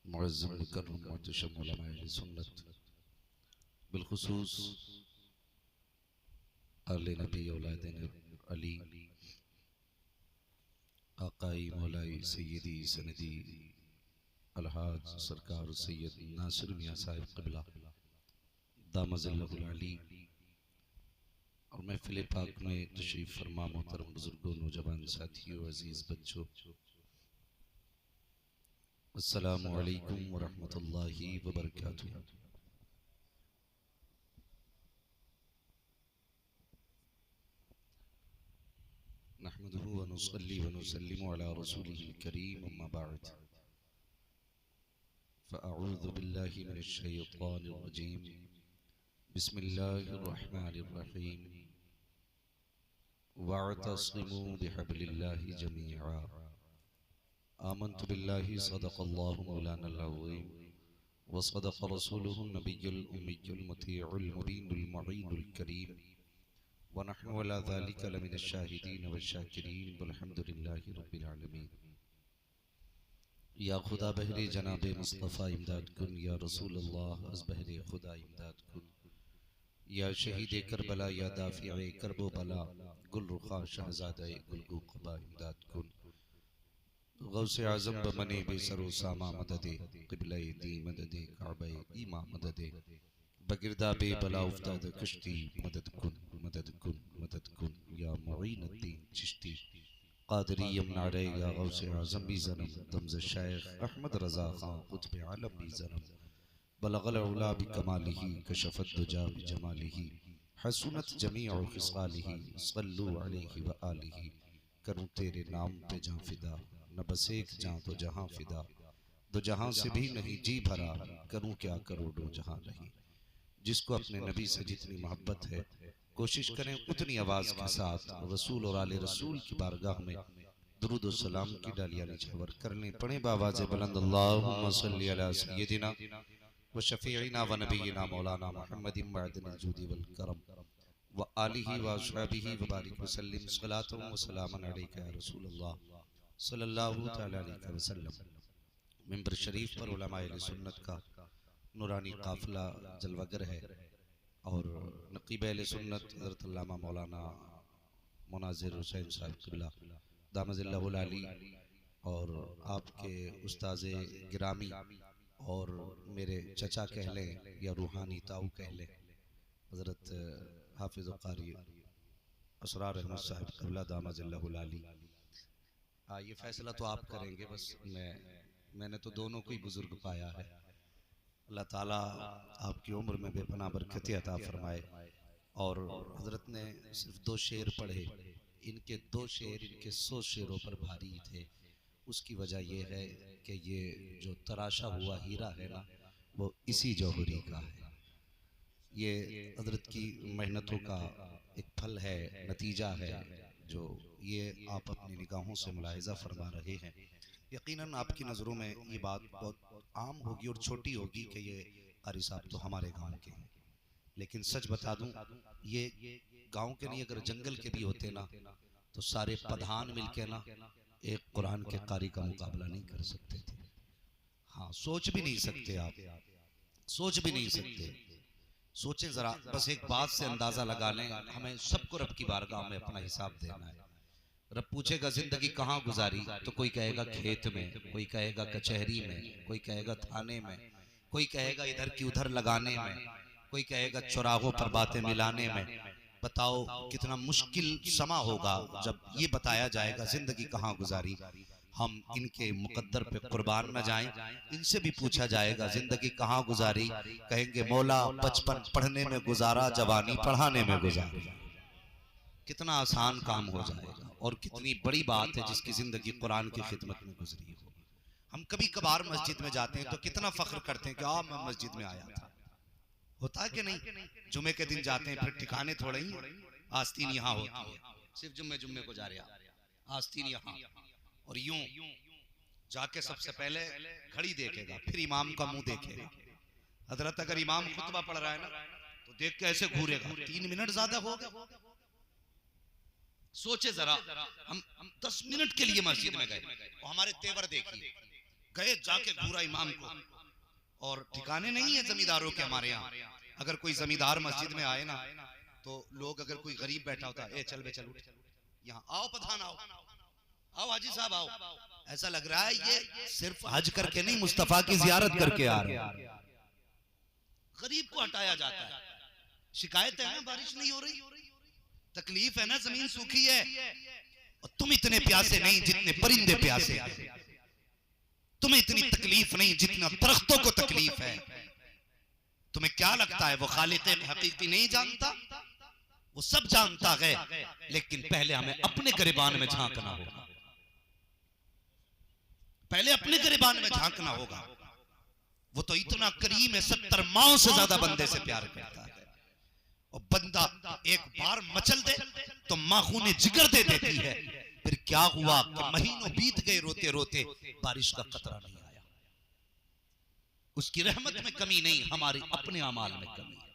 मुअज़्ज़म मुकर्रम मुहतशम उलमाए सुन्नत बिलखुसूस आले नबी औलाद अली आकाई मौलाई सैयदी सनदी अलहाज सरकार सैयद नासिर मियां साहिब क़िबला दामज़िल्लहुल अली और महफ़िल पाक में तशरीफ़ फरमा मोहतरम बुजुर्गों नौजवान साथियों अजीज़ बच्चों, अस्सलामु अलैकुम व रहमतुल्लाहि व बरकातुहू। नहमदुहु व नुसल्ली व नुसल्लिमु अला रसूलिहिल करीम, अम्मा बअद, फ़अऊज़ु बिल्लाहि मिनश शैतानिर रजीम, बिस्मिल्लाहिर रहमानिर रहीम, वअतसिमू बिहब्लिल्लाहि जमीआ, आमन्तु बिल्लाहि सदक़ल्लाहु मौलानल अज़ीम व सदक़ रसूलुहुन नबियुल उम्मियुल मुतीउल मुबीनुल मुईनुल करीम व नहनु अला ज़ालिका लमिनश शाहिदीन व शाकिरीन वल्हम्दुलिल्लाहि रब्बिल आलमीन। या खुदा बहरे जनाब मुस्तफ़ा इमदाद कुन, या रसूल अल्लाह अज़ बहरे खुदा इमदाद कुन, या शहीद करबला या दाफ़िए करबो बला गुल रुखा शहज़ादा गुलगू क़बा इमदाद कुन। गौसे आज़म बमने बेसरो सामा मददे क़िबले दी मददे काबे ईमा मददे बगिरदा बे बला उफ्ताद कश्ती मदद कुन मदद कुन मदद कुन, या मुईनुद्दीन चिश्ती क़ादरी यमनारे, या गौसे आज़म भी ज़नम दमज़ शेख अहमद रज़ा ख़ान क़ुत्ब आलम भी ज़नम बलगल उला बिकमालिही कशफ़त दुजा बिजमालिही हसूनत जमीअ ख़िसालिही सल्लु अलैहि व आलिही। करूँ तेरे नाम पे जां फिदा, न बस एक जां तो जहां फिदा, दो जहां से भी नहीं जी भरा, करूँ क्या करोड़ों जहां रही। जिसको अपने नबी से जितनी मोहब्बत है कोशिश करें उतनी आवाज़ के साथ रसूल और आले रसूल की बारगाह में दुरूद और सलाम की डालियाँ निछावर कर लें। पढ़े बावाज़ बुलंद अल्लाहुम्मा सल्ली अला सय्यदिना व शफ़ीइना व नबीना मौलाना मुहम्मदिन मअदनिल जूदी वल करम व आलिही व अस्हाबिही व बारिक व सल्लिम सलातन व सलामन अलैका या रसूलल्लाह सल्लल्लाहु तआला अलैहि वसल्लम। मिंबर शरीफ पर उलमाए अहले सुन्नत का नूरानी काफिला जलवागर है और नक़ीब अहले सुन्नत हज़रत अल्लामा मौलाना मुनाज़िर हुसैन साहिब क़िबला दामज़िल्लहुल अली और आपके उस्ताज़े गिरामी और मेरे चचा कह लें या रूहानी ताऊ कह लें हज़रत हाफिज़ क़ारी असरार अहमद साहिब क़िबला दामज़िल्लहुल अली। ये फ़ैसला तो आप करेंगे, बस मैंने तो दोनों को ही बुज़ुर्ग पाया है। अल्लाह ताला आपकी उम्र में बेपनाह बरकत अता फरमाए। और हज़रत ने सिर्फ 2 शेर पढ़े, इनके 2 शेर इनके 100 शेरों पर भारी थे। उसकी वजह यह है कि ये जो तराशा हुआ हीरा है ना, वो इसी जौहरी का है। ये हज़रत की मेहनतों का एक फल है, नतीजा है, जो ये आप अपनी निगाहों से मुलाहिज़ा फरमा रहे हैं। यकीनन आपकी नज़रों में ये बात बहुत आम होगी और छोटी होगी कि ये क़ारी साहब तो हमारे गांव के हैं, लेकिन सच बता दूं ये गांव के नहीं, अगर जंगल के भी होते ना तो सारे प्रधान मिलके ना एक कुरान के क़ारी का मुकाबला नहीं कर सकते थे। हाँ, सोच भी नहीं सकते आप, सोच भी नहीं सकते। सोचें ज़रा, बस एक बात से अंदाज़ा लगा लें, हमें सबको रब की बारगाह में अपना हिसाब देना है। रब पूछेगा जिंदगी कहाँ गुजारी, तो कोई कहेगा खेत में, कोई कहेगा कचहरी में, कोई कहेगा थाने में, कोई कहेगा इधर की उधर लगाने में, कोई कहेगा चौराहों पर बातें मिलाने में। बताओ कितना मुश्किल समा होगा जब ये बताया जाएगा जिंदगी कहाँ गुजारी। हम इनके मुकद्दर पे कुर्बान न जाएं। इनसे भी पूछा जाएगा जिंदगी कहाँ गुजारी, कहेंगे मौला बचपन पढ़ने में गुजारा, जवानी पढ़ाने में गुजारी। कितना आसान काम हो जाएगा और कितनी बड़ी बात है जिसकी जिंदगी कुरान की खिदमत में गुजरी हो। हम कभी कभार मस्जिद में जाते हैं तो कितना फख्र करते हैं कि मैं मस्जिद में आया था। होता है कि नहीं? जुमे के दिन जाते हैं, फिर ठिकाने थोड़े ही आस्तीन यहाँ होती है, सिर्फ जुम्मे को जा रहे आस्तीन यहाँ। और यूं जाके सबसे पहले घड़ी देखेगा, फिर इमाम का मुंह देखेगा। हजरत अगर इमाम खुतबा पढ़ रहा है ना तो देख के ऐसे घूरेगा, 3 मिनट ज्यादा हो गए। सोचे जरा, हम 10 मिनट के लिए मस्जिद में गए और हमारे तेवर देखिए, गए जाके घूरा इमाम को, और ठिकाने नहीं है जमींदारों के हमारे यहाँ। अगर कोई जमींदार मस्जिद में आए ना तो लोग, अगर कोई गरीब बैठा होता है, ए चल बे चल उठ, यहाँ आओ पठान आओ, आओ हाजी साहब आओ, ऐसा लग रहा है ये सिर्फ हज करके नहीं मुस्तफा की जियारत करके आ रहे हैं। गरीब को हटाया जाता है। शिकायत है ना बारिश नहीं हो रही, तकलीफ है ना जमीन सूखी है, और तुम इतने प्यासे नहीं जितने परिंदे प्यासे हैं, तुम्हें इतनी तकलीफ नहीं जितना दरख्तों को तकलीफ है। तुम्हें क्या लगता है वो खालिक हकीकी नहीं जानता? वो सब जानता है, लेकिन पहले हमें अपने गिरबान में झांकना होगा, पहले अपने गिरबान में झांकना होगा। वो तो इतना करीम है, 70 माओं से ज्यादा बंदे से प्यार करता है, और बंदा एक बार मचल दे तो मां खूने जिगर दे देती है। फिर क्या हुआ कि महीनों बीत गए रोते रोते, बारिश का कतरा नहीं आया। उसकी रहमत में कमी नहीं, हमारे अपने अमाल में कमी है।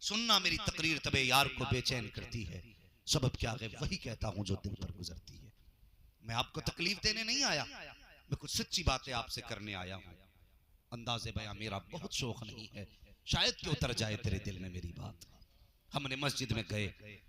सुनना मेरी तकरीर तबे यार को बेचैन करती है, सबब क्या है वही कहता हूं जो दिल पर गुजरती है। मैं आपको तकलीफ देने नहीं आया, मैं कुछ सच्ची बातें आपसे करने आया हूं। अंदाज़े बयां मेरा बहुत शौक नहीं है, शायद कि उतर जाए तेरे दिल में मेरी बात। हमने मस्जिद में गए,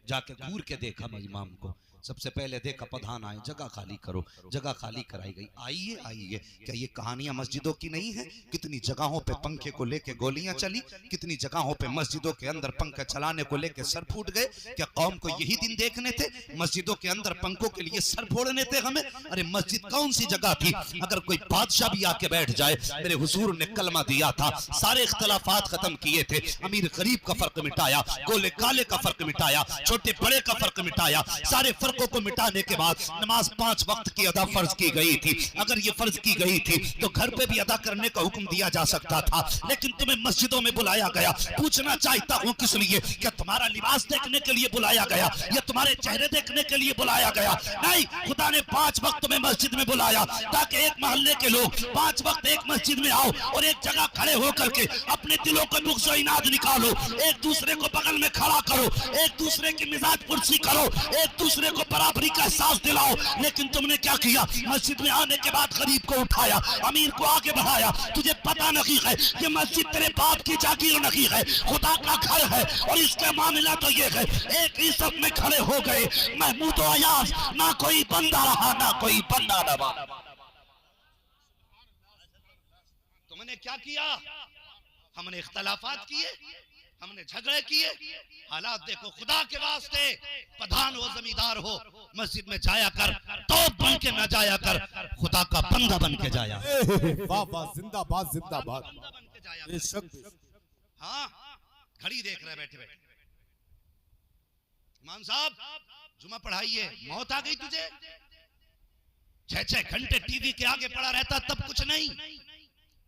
जाके घूर के देखा इमाम को। सबसे पहले देखा प्रधान आए, जगह खाली करो, जगह खाली कराई गई। आइए आइए, क्या ये कहानियां मस्जिदों की नहीं है? कितनी जगहों पे पंखे को लेके गोलियां चली, कितनी जगहों पे मस्जिदों के अंदर पंखे चलाने को लेके सर फूट गए। क्या कौम को यही दिन देखने थे? मस्जिदों के अंदर पंखों के लिए सर फोड़ने थे हमें? अरे मस्जिद कौन सी जगह थी? अगर कोई बादशाह भी आके बैठ जाए, मेरे हुजूर ने कलमा दिया था, सारे इख्तलाफात खत्म किए थे, अमीर गरीब का फर्क मिटाया, गोले काले का फर्क मिटाया, छोटे बड़े का फर्क मिटाया, सारे को मिटाने के बाद नमाज 5 वक्त की अदा फर्ज की गई थी। अगर ये फर्ज की गई थी तो घर पे भी अदा करने का हुक्म दिया जा सकता था, लेकिन तुम्हें मस्जिदों में बुलाया गया। पूछना चाहता हूं किस लिए? क्या तुम्हारा लिबास देखने के लिए बुलाया गया या तुम्हारे चेहरे देखने के लिए बुलाया गया? नहीं, खुदा ने 5 वक्त में मस्जिद में बुलाया ताकि एक मोहल्ले के लोग 5 वक्त एक मस्जिद में आओ और एक जगह खड़े होकर के अपने दिलों का बुग़्ज़ और इनाद निकालो, एक दूसरे को बगल में खड़ा करो, एक दूसरे की मिजाज पुरसी करो, एक दूसरे को बराबरी का एहसास दिलाओ। लेकिन तुमने क्या किया? मस्जिद में आने के बाद गरीब को उठाया, अमीर को आगे बढ़ाया। तुझे पता नहीं है कि मस्जिद तेरे बाप की जागीर नहीं है, खुदा का घर है। और इसका मामला तो ये है, एक ही सब में खड़े हो गए, महमूद और अयाज, ना कोई बंदा रहा ना कोई बंदा रहा। तुमने क्या किया? हमने इख्तलाफात किए, हमने झगड़े किए। हालात देखो, खुदा के वास्ते प्रधान हो जमींदार हो, मस्जिद में जाया कर, तो बन के न जाया कर, खुदा का बंदा बन के जाया। वाह वाह, जिंदाबाद जिंदाबाद। हाँ, घड़ी देख रहे बैठे बैठे। इमाम साहब जुमा पढ़ाइए, मौत आ गई तुझे? 6-6 घंटे टीवी के आगे पड़ा रहता तब कुछ नहीं,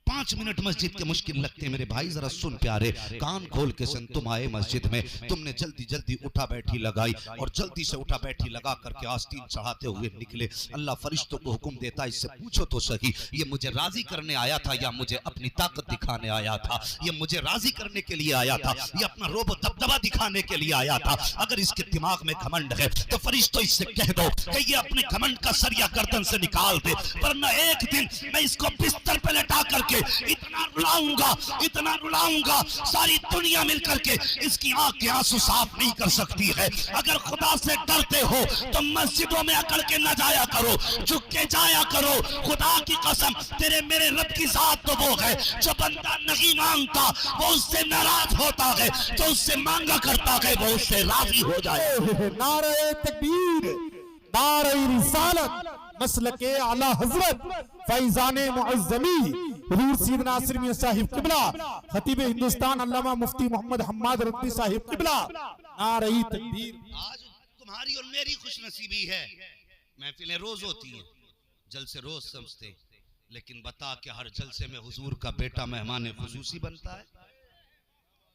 5 मिनट मस्जिद के मुश्किल लगते। मेरे भाई जरा सुन प्यारे, कान खोल के सुन। तुम आए मस्जिद में, तुमने जल्दी जल्दी उठा बैठी लगाई और जल्दी से उठा बैठी लगा करके आस्तीन चढ़ाते हुए निकले। अल्लाह फरिश्तों को हुक्म देता, इससे पूछो तो सही, ये मुझे राजी करने आया था या मुझे अपनी ताकत दिखाने आया था? ये मुझे राजी करने के लिए आया था या अपना रोब दबदबा दिखाने के लिए आया था? अगर इसके दिमाग में घमंड है तो फरिश्तों इससे कह दो कि ये अपने घमंड का सरिया गर्दन से निकाल दे, वरना एक दिन मैं इसको बिस्तर पे लेटा करके इतना रुलाऊंगा, सारी दुनिया मिलकर के इसकी आंख के आंसू साफ नहीं कर सकती है। अगर खुदा से डरते हो तो मस्जिदों में अकड़ के न जाया करो, झुक के जाया करो। खुदा की कसम, तेरे मेरे रब की जात तो वो है जो बंदा नहीं मांगता वो उससे नाराज होता है, जो उससे मांगा करता है वो उससे राजी हो जाए। नारे तकबीर, नारे रिसालत, मसलके आला हजरत फैजाने मुअज्जमी हुजूर सैयदना नासिर मियां साहिब किबला, खतीब हिंदुस्तान अल्लामा मुफ्ती मोहम्मद हम्माद रब्बी साहिब किबला। नारे तकबीर। आज तुम्हारी और मेरी खुशनसीबी है, महफिलें रोज होती हैं, जलसे रोज समझते, लेकिन बता के हर जलसे में हुजूर का बेटा मेहमान खुसूसी बनता है।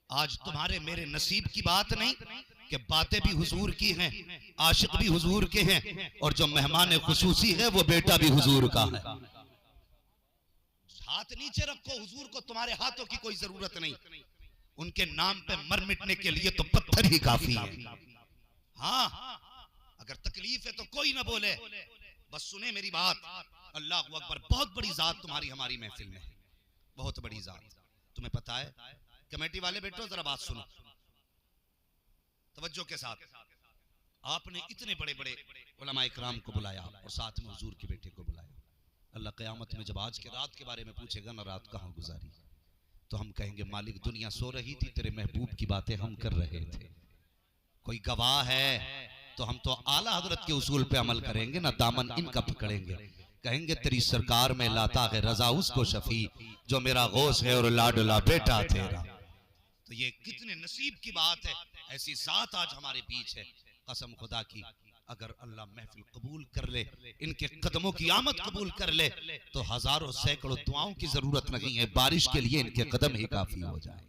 आज तुम्हारे मेरे नसीब की बात नहीं कि बातें भी हुजूर की हैं, आशिक भी हुजूर के हैं, और जो मेहमान खुसूसी है वो बेटा भी हुजूर का है। हाथ नीचे रखो, हुजूर को तुम्हारे हाथों की कोई जरूरत नहीं, उनके नाम पे मर मिटने के लिए तो पत्थर ही काफी है। हाँ, अगर तकलीफ है तो कोई ना बोले, बस सुने मेरी बात। अल्लाह अकबर, बहुत बड़ी जात तुम्हारी हमारी महफिल में है, बहुत बड़ी जात। तुम्हें पता है, कमेटी वाले बैठो जरा बात सुनो तवज्जो के साथ। आपने इतने बड़े बड़े उलमा इकराम को बुलाया और साथ में हुजूर के बेटे को बुलाया। अल्लाह क़यामत में जब आज के रात के बारे में पूछेगा ना, रात कहाँ गुजारी, तो हम कहेंगे मालिक दुनिया सो रही थी, तेरे महबूब की बातें हम कर रहे थे। कोई गवाह है तो हम तो आला हजरत के उसूल पे अमल करेंगे ना, दामन इनका पकड़ेंगे। कहेंगे तेरी सरकार में लाता है रजा उसको शफी, जो मेरा गौस है और लाडला बेटा तेरा। तो ये कितने नसीब की बात है, ऐसी जात आज हमारे बीच है। कसम खुदा की, अगर अल्लाह महफिल कबूल कर ले, इनके कदमों की आमद कबूल कर ले, तो हजारों सैकड़ों दुआओं की जरूरत नहीं है, बारिश के लिए इनके कदम ही काफी हो जाए।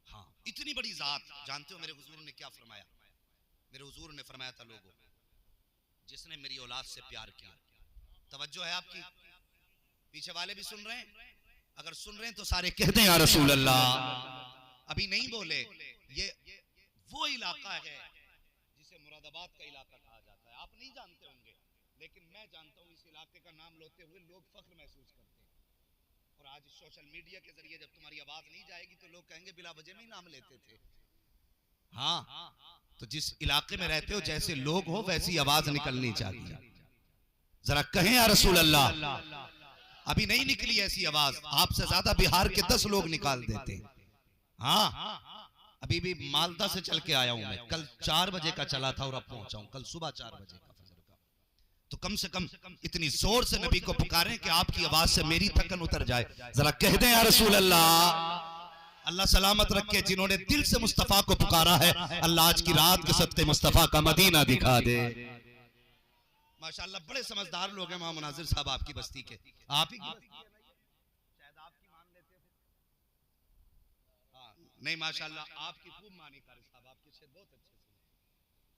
हाँ, इतनी बड़ी जात। जानते हो मेरे हुजूर ने क्या फरमाया? मेरे हुजूर ने फरमाया था, लोगों जिसने मेरी औलाद से प्यार किया, तवज्जो है आपकी, पीछे वाले भी सुन रहे हैं, अगर सुन रहे हैं तो सारे कहते हैं या रसूल अल्लाह। अभी नहीं बोले, ये वो इलाका है जिसे मुरादाबाद का इलाका कहा जाता है। आप नहीं जानते होंगे, लेकिन मैं जानता हूँ। इस इलाके का नाम लेते हुए लोग फख्र महसूस करते हैं। और आज सोशल मीडिया के जरिए जब तुम्हारी आवाज नहीं जाएगी तो लोग कहेंगे बिला वजह में ही नाम लेते थे। हाँ, तो जिस इलाके में रहते हो, जैसे लोग हो वैसी आवाज निकलनी चाहिए। जरा कहें या रसूल अल्लाह। अभी नहीं निकली ऐसी आवाज, आपसे ज्यादा बिहार के 10 लोग निकाल देते। हाँ, अभी भी मालदा से चल के आया हूं मैं, कल 4 बजे का चला था और अब पहुंचा हूं कल सुबह 4 बजे का फजर का। तो कम से कम इतनी जोर से नबी को पुकारें कि आपकी आवाज से मेरी थकन उतर जाए। जरा कह दें या रसूल अल्लाह। अल्लाह सलामत रखे जिन्होंने दिल से मुस्तफा को पुकारा है। अल्लाह आज की रात के सत्ते मुस्तफा का मदीना दिखा दे। माशाअल्लाह, बड़े समझदार लोग हैं वहां मुनाजिर साहब आपकी बस्ती के। आप ही की बस्ती है ना, शायद आपकी मान लेते हैं। हाँ, नहीं माशाअल्लाह आपकी खूब मानी कारी साहब, आपके शेर बहुत अच्छे से।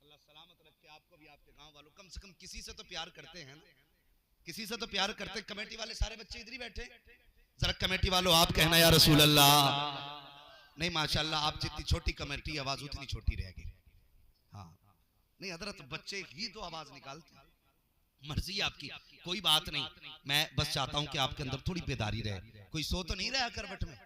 अल्लाह सलामत रखे आपको भी, आपके गांव वालों। कम से कम किसी से तो प्यार करते हैं ना, किसी से तो प्यार करते। कमेटी वाले सारे बच्चे इधर ही बैठे, जरा कमेटी वालों आप कहना या रसूल अल्लाह। नहीं माशाअल्लाह, आप जितनी छोटी कमेटी आवाज उतनी छोटी रहेगी। हाँ, नहीं हजरत बच्चे ही तो आवाज निकालते, मर्जी आपकी, कोई बात नहीं। मैं बस चाहता हूं कि आपके अंदर थोड़ी बेदारी रहे। कोई सो तो नहीं रहा करवट में?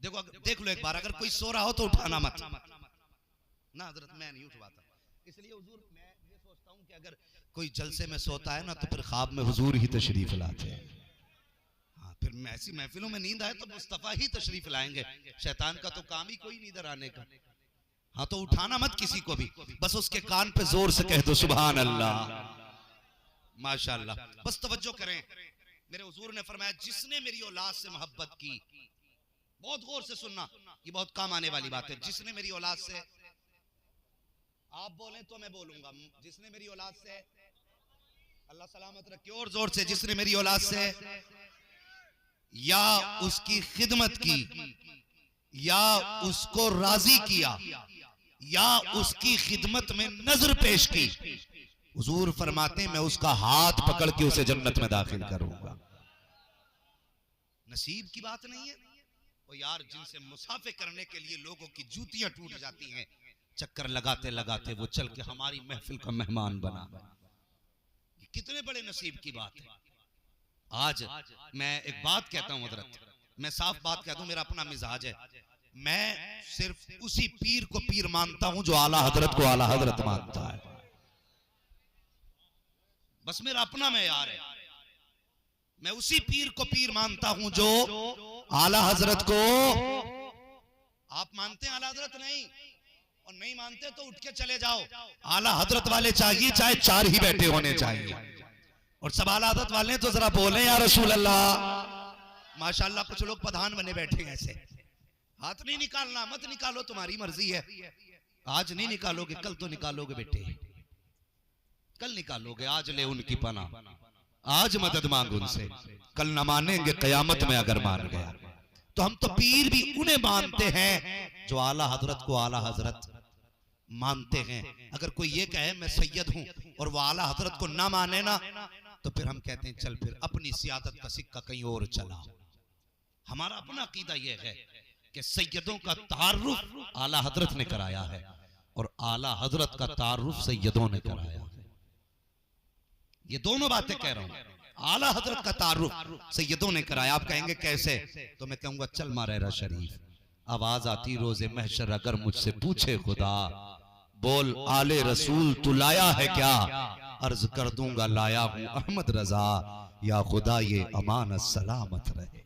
देखो, देख लो एक बार, अगर कोई सो रहा हो तो उठाना मत ना हजरत, मैं नहीं उठवाता। इसलिए हुजूर, मैं ये सोचता हूं कि अगर कोई जलसे में सोता है ना, तो फिर ख्वाब में हुजूर ही तशरीफ लाते हैं। हाँ, फिर ऐसी महफिलों में नींद आए तो मुस्तफा ही तशरीफ लाएंगे। शैतान का तो काम ही कोई नहीं इधर आने का। हाँ, तो उठाना मत किसी को भी, बस उसके कान पे जोर से कह दो सुभान अल्लाह, माशाअल्लाह। बस तवज्जो करें, मेरे हुजूर ने फरमाया जिसने मेरी औलाद से मोहब्बत की, बहुत गौर से सुनना, ये बहुत काम आने वाली बात है। जिसने मेरी औलाद से, आप बोले तो मैं बोलूंगा, जिसने मेरी औलाद से, अल्लाह सलामत रखे, और जोर से, जिसने मेरी औलाद से या उसकी खिदमत की, या उसको राजी किया, या उसकी खिदमत में नजर पेश की, हुजूर फरमाते हैं मैं उसका हाथ पकड़ के उसे जन्नत में दाखिल करूंगा। नसीब की बात नहीं है वो यार, जिनसे मुसाफे करने के लिए लोगों की जूतियां टूट जाती हैं, चक्कर लगाते लगाते वो चल के हमारी महफिल का मेहमान बना। ये कितने बड़े नसीब की बात है। आज मैं एक बात कहता हूं हजरत, मैं साफ बात कहता हूं, मेरा अपना मिजाज है, मैं सिर्फ उसी पीर को पीर मानता हूं जो आला हजरत को आला हजरत मानता है। बस मेरा अपना मेयार है, मैं उसी पीर को पीर मानता हूं जो आला हजरत को। आप मानते हैं आला हजरत? नहीं, और नहीं मानते तो उठ के चले जाओ। आला हजरत वाले चाहिए, चाहे 4 ही बैठे होने चाहिए, और सब आला हजरत वाले तो जरा बोले या रसूल अल्लाह। माशाअल्लाह, कुछ लोग प्रधान बने बैठे हैं ऐसे। हाथ नहीं निकालना, मत निकालो, तुम्हारी मर्जी है। आज नहीं निकालोगे कल तो निकालोगे बेटे, कल निकालोगे। आज ले उनकी पना, आज मदद मांग उनसे, कल न मानेंगे कयामत में अगर मान गया। तो हम तो पीर भी उन्हें मानते हैं जो आला हजरत को आला हजरत मानते हैं। अगर कोई ये कहे मैं सैयद हूं और वो आला हजरत को ना माने ना, तो फिर हम कहते हैं चल फिर अपनी सियादत का सिक्का कहीं और चला। हमारा अपना अकीदा यह है कि सैयदों का तारुफ आला हजरत ने कराया है और आला हजरत का तारुफ सैयदों ने कराया है। ये दोनों बातें कह रहा हूं। आला हजरत का तारुफ सैयदों ने कराया। आप कहेंगे कैसे, तो मैं कहूंगा चल मारेरा शरीफ। आवाज आती रोजे महशर अगर मुझसे पूछे खुदा, बोल आले रसूल तू लाया है क्या, अर्ज कर दूंगा लाया हूं अहमद रजा, या खुदा ये अमानत सलामत रहे।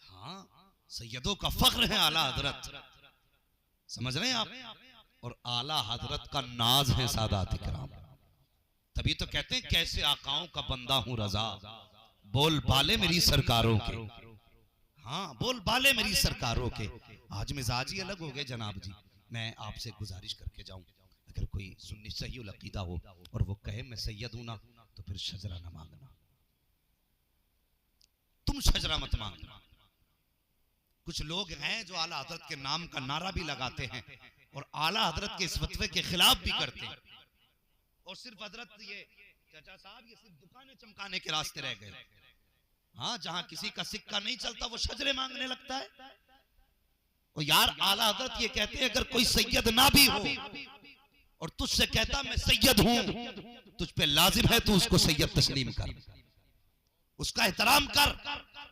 हाँ, सैयदों का फख्र है आला हजरत, समझ रहे हैं आप? और आला हजरत का नाज है सादात इकराम। तभी तो कहते हैं कैसे आकाओं का बंदा हूं रजा, बोल बाले मेरी सरकारों के। हाँ, बोल बाले मेरी सरकारों के। आज मिजाज ही अलग हो गए जनाब जी। मैं आपसे गुजारिश करके जाऊं, अगर कोई सुन्नी सही अकीदा हो और वो कहे मैं सैयद हूं ना, तो फिर शजरा ना मांगना, तुम शजरा मत मांगना। कुछ लोग हैं जो आला हजरत के नाम का नारा भी लगाते हैं और आला हजरत के इस फतवे के खिलाफ भी करते हैं। और सिर्फ हजरत ये चाचा साहब ये सिर्फ दुकानें चमकाने के रास्ते रह गए। हाँ, जहां किसी का सिक्का नहीं चलता वो शजरे मांगने लगता है। और यार आला हजरत ये कहते हैं अगर कोई सैयद ना भी हो और तुझसे कहता मैं सैयद हूं, तुझ पे लाजिम है तू उसको सैयद तस्लीम कर, उसका एहतराम कर।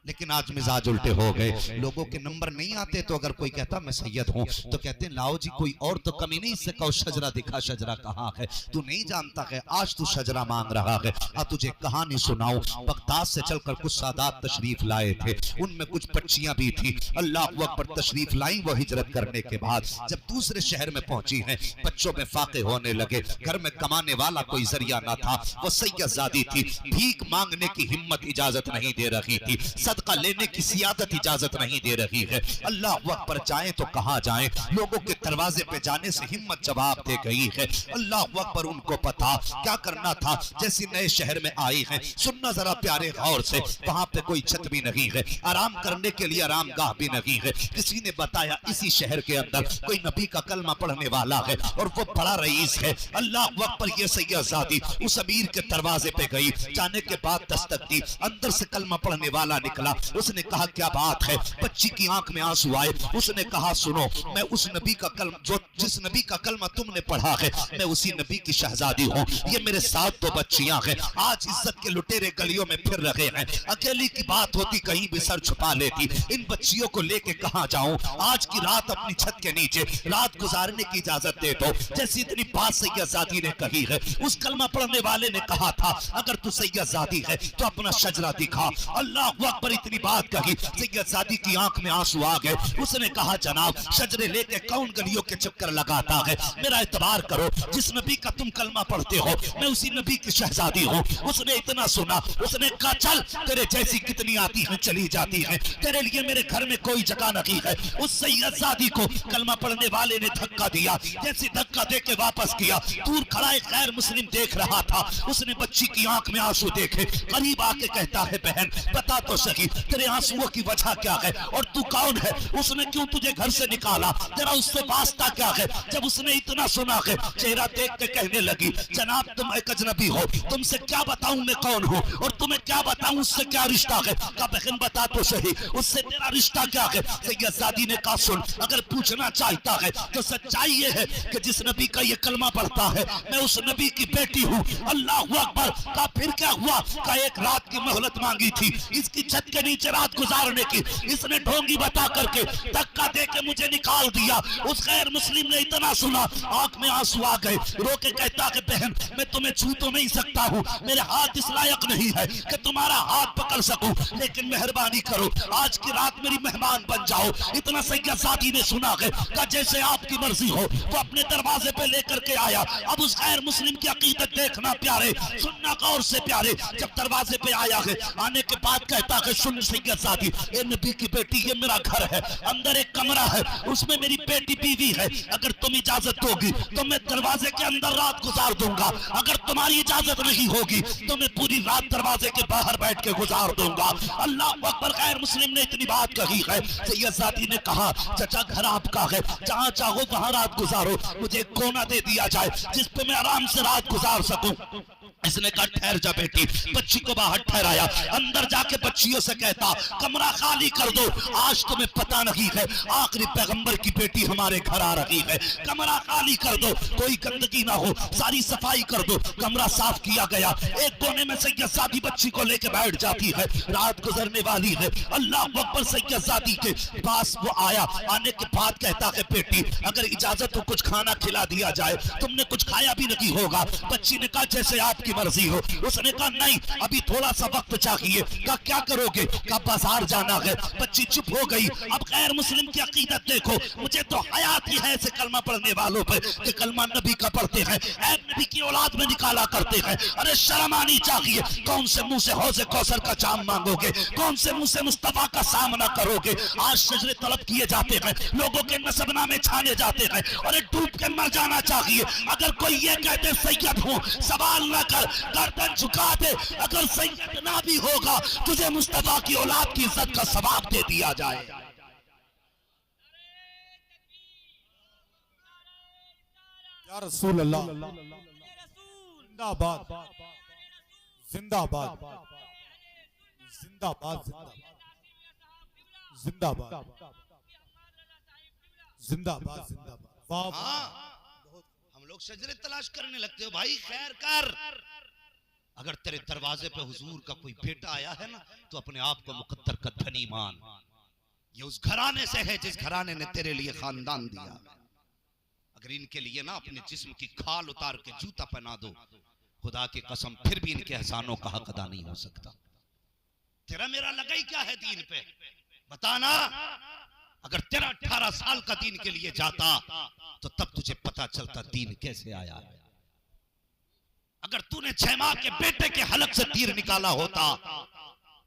लेकिन आज मिजाज उल्टे हो गए, लोगों के नंबर नहीं आते तो अगर कोई कहता मैं सैयद हूं तो कहते हैं लाओ जी कोई और तो कमी नहीं, इससे कहो शजरा दिखा, शजरा कहाँ है, तू नहीं जानता है आज तू शजरा मांग रहा है। आ तुझे कहानी सुनाऊं, बगदाद से चलकर कुछ सादात तशरीफ लाए थे, उनमें कुछ बच्चियां भी थी। अल्लाह अकबर तशरीफ लाई वो हिजरत करने के बाद जब दूसरे शहर में पहुंची हैं, बच्चों में फाके होने लगे, घर में कमाने वाला कोई जरिया ना था, वो सैयदजादी थी, भीख मांगने की हिम्मत इजाजत नहीं दे रही थी, सदका लेने की सियादत इजाजत नहीं दे रही है। अल्लाह अकबर जाएं तो कहां जाएं, लोगों के दरवाजे पे जाने से हिम्मत जवाब दे गई है। अल्लाह अकबर उनको पता क्या करना था, जैसे नए शहर में आई है, सुनना जरा प्यारे गौर से, वहां पे कोई छत भी नहीं है, आराम करने के लिए आराम गाह भी नहीं है। किसी ने बताया इसी शहर के अंदर कोई नबी का कलमा पढ़ने वाला है और वो बड़ा रईस है। अल्लाह अकबर ये सैयदजादी उस अमीर के दरवाजे पे गई, जाने के बाद दस्तक दी, अंदर से कलमा पढ़ने वाला निकला। उसने कहा क्या बात है, बच्ची की आंख में आंसू आए। उसने कहा सुनो, मैं उस नबी का कलमा, जो जिस नबी का कलमा तुमने पढ़ा है, मैं उसी नबी की शहजादी हूँ। ये मेरे साथ तो बच्चियां हैं, आज इज्जत के लुटेरे गलियों में फिर रहे हैं। अकेली की बात होती कहीं भी सर छुपा लेती, इन बच्चियों को लेके कहाँ जाऊं, आज की रात अपनी छत के नीचे रात गुजारने की इजाजत दे दो। जैसी इतनी बात सैयदजादी ने कही है, उस कलमा पढ़ने वाले ने कहा था अगर तू सैयदजादी है तो अपना शजरा दिखा। अल्लाह अकबर इतनी बात कही, सैयदजादी की आंख में आंसू आ गए। उसने कहा जनाब शजरे लेके कौन गलियों के चक्कर लगाता है, मेरा एतबार करो, जिस नबी का तुम कलमा पढ़ते हो मैं उसी नबी की शहजादी हूँ। उसने इतना सुना, उसने कहा चल तेरे जैसी कितनी आती है चली जाती है, तेरे लिए मेरे घर में कोई जगह नहीं है। उस सैयदजादी को कलमा पढ़ने वाले ने धक्का दिया, जैसे धक्का दे के वापस किया, दूर खड़ा एक गैर मुस्लिम देख रहा था। उसने बच्ची की आंख में आंसू देखे, करीब आके कहता है बहन बता तो सही तेरे आंसुओं की वजह क्या है और तू कौन है, उसने क्यों तुझे घर से निकाला, तेरा उससे वास्ता क्या है। जब उसने इतना सुना है, चेहरा देख के कहने लगी जनाब तुम एक अजनबी हो, तुमसे क्या बताऊं मैं कौन हूँ और तुम्हें क्या बताऊं उससे क्या रिश्ता है। कहा बहन बता तो सही उससे तेरा रिश्ता क्या है। सैयदजादी ने कहा सुन अगर पूछना चाहता है तो सच्चाई ये है कि जिस नबी का ये कलमा पढ़ता है मैं उस नबी की बेटी हूँ। अल्लाह अकबर। कहा फिर क्या हुआ, कहा एक रात की मोहलत मांगी थी इसकी छत के नीचे रात गुजारने की, इसने ढोंगी बता करके धक्का दे के मुझे निकाल दिया। उस गैर मुस्लिम ने इतना सुना आंख में आंसू आ गए, रो के कहता है बहन मैं तुम्हें छू तो नहीं सकता हूँ, मेरे हाथ इस लायक नहीं है कि तुम्हारा हाथ पकड़ सकूं, लेकिन मेहरबानी करो आज की रात मेरी मेहमान बन जाओ। इतना सैयदजादी ने सुना है, कहा जैसे आपकी मर्जी हो। वो अपने दरवाजे पे लेकर के आया। अब उस गैर मुस्लिम की अकीदत देखना प्यारे, सुनना गौर से प्यारे। जब दरवाजे पे आया है, आने के बाद कहता है सुन सैयदजादी ये नबी की बेटी ये मेरा घर है, अंदर एक कमरा है उसमें मेरी बेटी बीवी है, अगर तुम इजाजत दोगी तो मैं दरवाजे के अंदर रात गुजार दूंगा, अगर तुम्हारी इजाजत नहीं होगी तो मैं पूरी रात दरवाजे के बाहर बैठ के गुजार दूंगा। अल्लाह अकबर। गैर मुस्लिम ने इतनी बात कही है। सैयदजादी ने कहा चाचा घर आपका है, जहाँ चाहो वहाँ रात गुजारो, मुझे कोना दे दिया जाए जिस पे मैं आराम से रात गुजार सकूं। इसने कहा ठहर जा बेटी, बच्ची को बाहर ठहराया, अंदर जाके बच्चियों से कहता कमरा खाली कर दो, आज तुम्हें पता नहीं है आखिरी पैगंबर की बेटी हमारे घर आ रही है, कमरा खाली कर दो, कोई गंदगी ना हो, सारी सफाई कर दो। कमरा साफ किया गया, एक कोने में सैयदजादी बच्ची को लेके बैठ जाती है, रात गुजरने वाली है, अल्लाह अकबर, सैयदजादी के पास वो आया, आने के बाद कहता है बेटी अगर इजाजत हो कुछ खाना खिला दिया जाए, तुमने कुछ खाया भी नहीं होगा। बच्ची ने कहा जैसे आपकी मर्जी हो। उसने कहा नहीं अभी थोड़ा सा वक्त चाहिए। कहा क्या करोगे? कहा बाजार जाना है। बच्ची चुप हो गई। अब गैर मुस्लिम की अकीदत देखो, मुझे तो हयात ही है ऐसे कलमा पढ़ने वालों पे कि कलमा नबी का पढ़ते हैं, ऐब नबी की औलाद में निकाला करते हैं। अरे शर्म आनी चाहिए, कौन से मुंह से हौज़े कौसर का जाम मांगोगे, कौन से मुंह से मुस्तफा का सामना करोगे। आज शजरे तलब किए जाते हैं, लोगों के नसबनामे छाने जाते हैं, अरे डूब के मर जाना चाहिए। अगर कोई ये कहते सैयद हूं, सवाल न कर, गर्दन झुका दे, अगर सैयद ना भी होगा तुझे मुस्तफा की औलाद की इज्जत का सवाब दे दिया जाए। या रसूल अल्लाह, जिंदाबाद जिंदाबाद जिंदाबाद जिंदाबाद जिंदाबाद जिंदाबाद। वाह, हम लोग शजरे तलाश करने लगते हो भाई, खैर कर। अगर तेरे दरवाजे पे हुजूर का कोई बेटा आया है ना तो अपने आप को मुकद्दर का धनी मान। ये उस घराने से है जिस घराने ने तेरे लिए खानदान दिया। अगर इनके लिए ना अपने जिस्म की खाल उतार के जूता पहना दो, खुदा की कसम फिर भी इनके एहसानों का हक अदा नहीं हो सकता। तेरा मेरा लगा ही क्या है दीन पे, बताना। अगर तेरा 18 साल का दीन के लिए जाता तो तब तुझे पता चलता दीन कैसे आया है। अगर तूने 6 माह के बेटे के हलक से तीर निकाला होता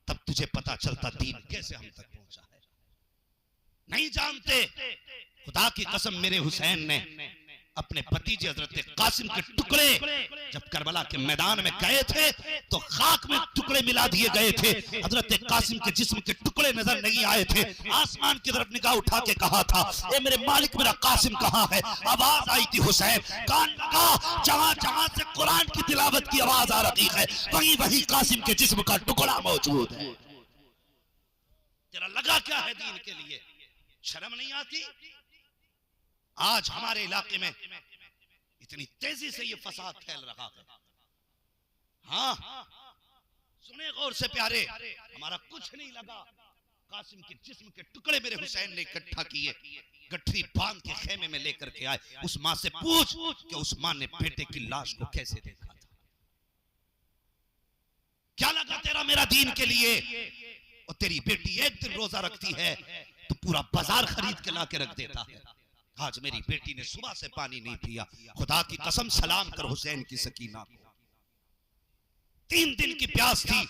तब तुझे पता चलता दीन कैसे हम तक पहुंचा है। नहीं जानते। खुदा की कसम मेरे हुसैन ने अपने भतीजे हजरत कासिम के टुकड़े जब करबला के मैदान में गए थे तो खाक में टुकड़े मिला दिए गए थे। हजरत कासिम के जिस्म के टुकड़े नजर नहीं आए थे। आसमान की तरफ निगाह उठा के कहा था ए मेरे मालिक मेरा कासिम कहाँ है। आवाज आई थी हुसैन, कान लगा, जहां जहां से कुरान की तिलावत की आवाज आ रही है वहीं वहीं कासिम के जिस्म का टुकड़ा मौजूद है। तेरा लगा क्या है दीन के लिए, शर्म नहीं आती। आज हमारे इलाके में इतनी तेजी से ये फसाद फैल रहा है। हाँ सुने गौर से प्यारे, हमारा कुछ नहीं लगा। कासिम के जिस्म के टुकड़े मेरे हुसैन ने इकट्ठा किए, गठरी बांध के खेमे में लेकर के आए। उस माँ से पूछ कि उस माँ ने बेटे की लाश को कैसे देखा था। क्या लगा तेरा मेरा दीन के लिए। और तेरी बेटी एक दिन रोजा रखती है तो पूरा बाजार खरीद के ला के रख देता है। आज मेरी बेटी ने सुबह से पानी नहीं पिया। खुदा की कसम सलाम कर हुसैन की सकीना को, 3 दिन की प्यास थी।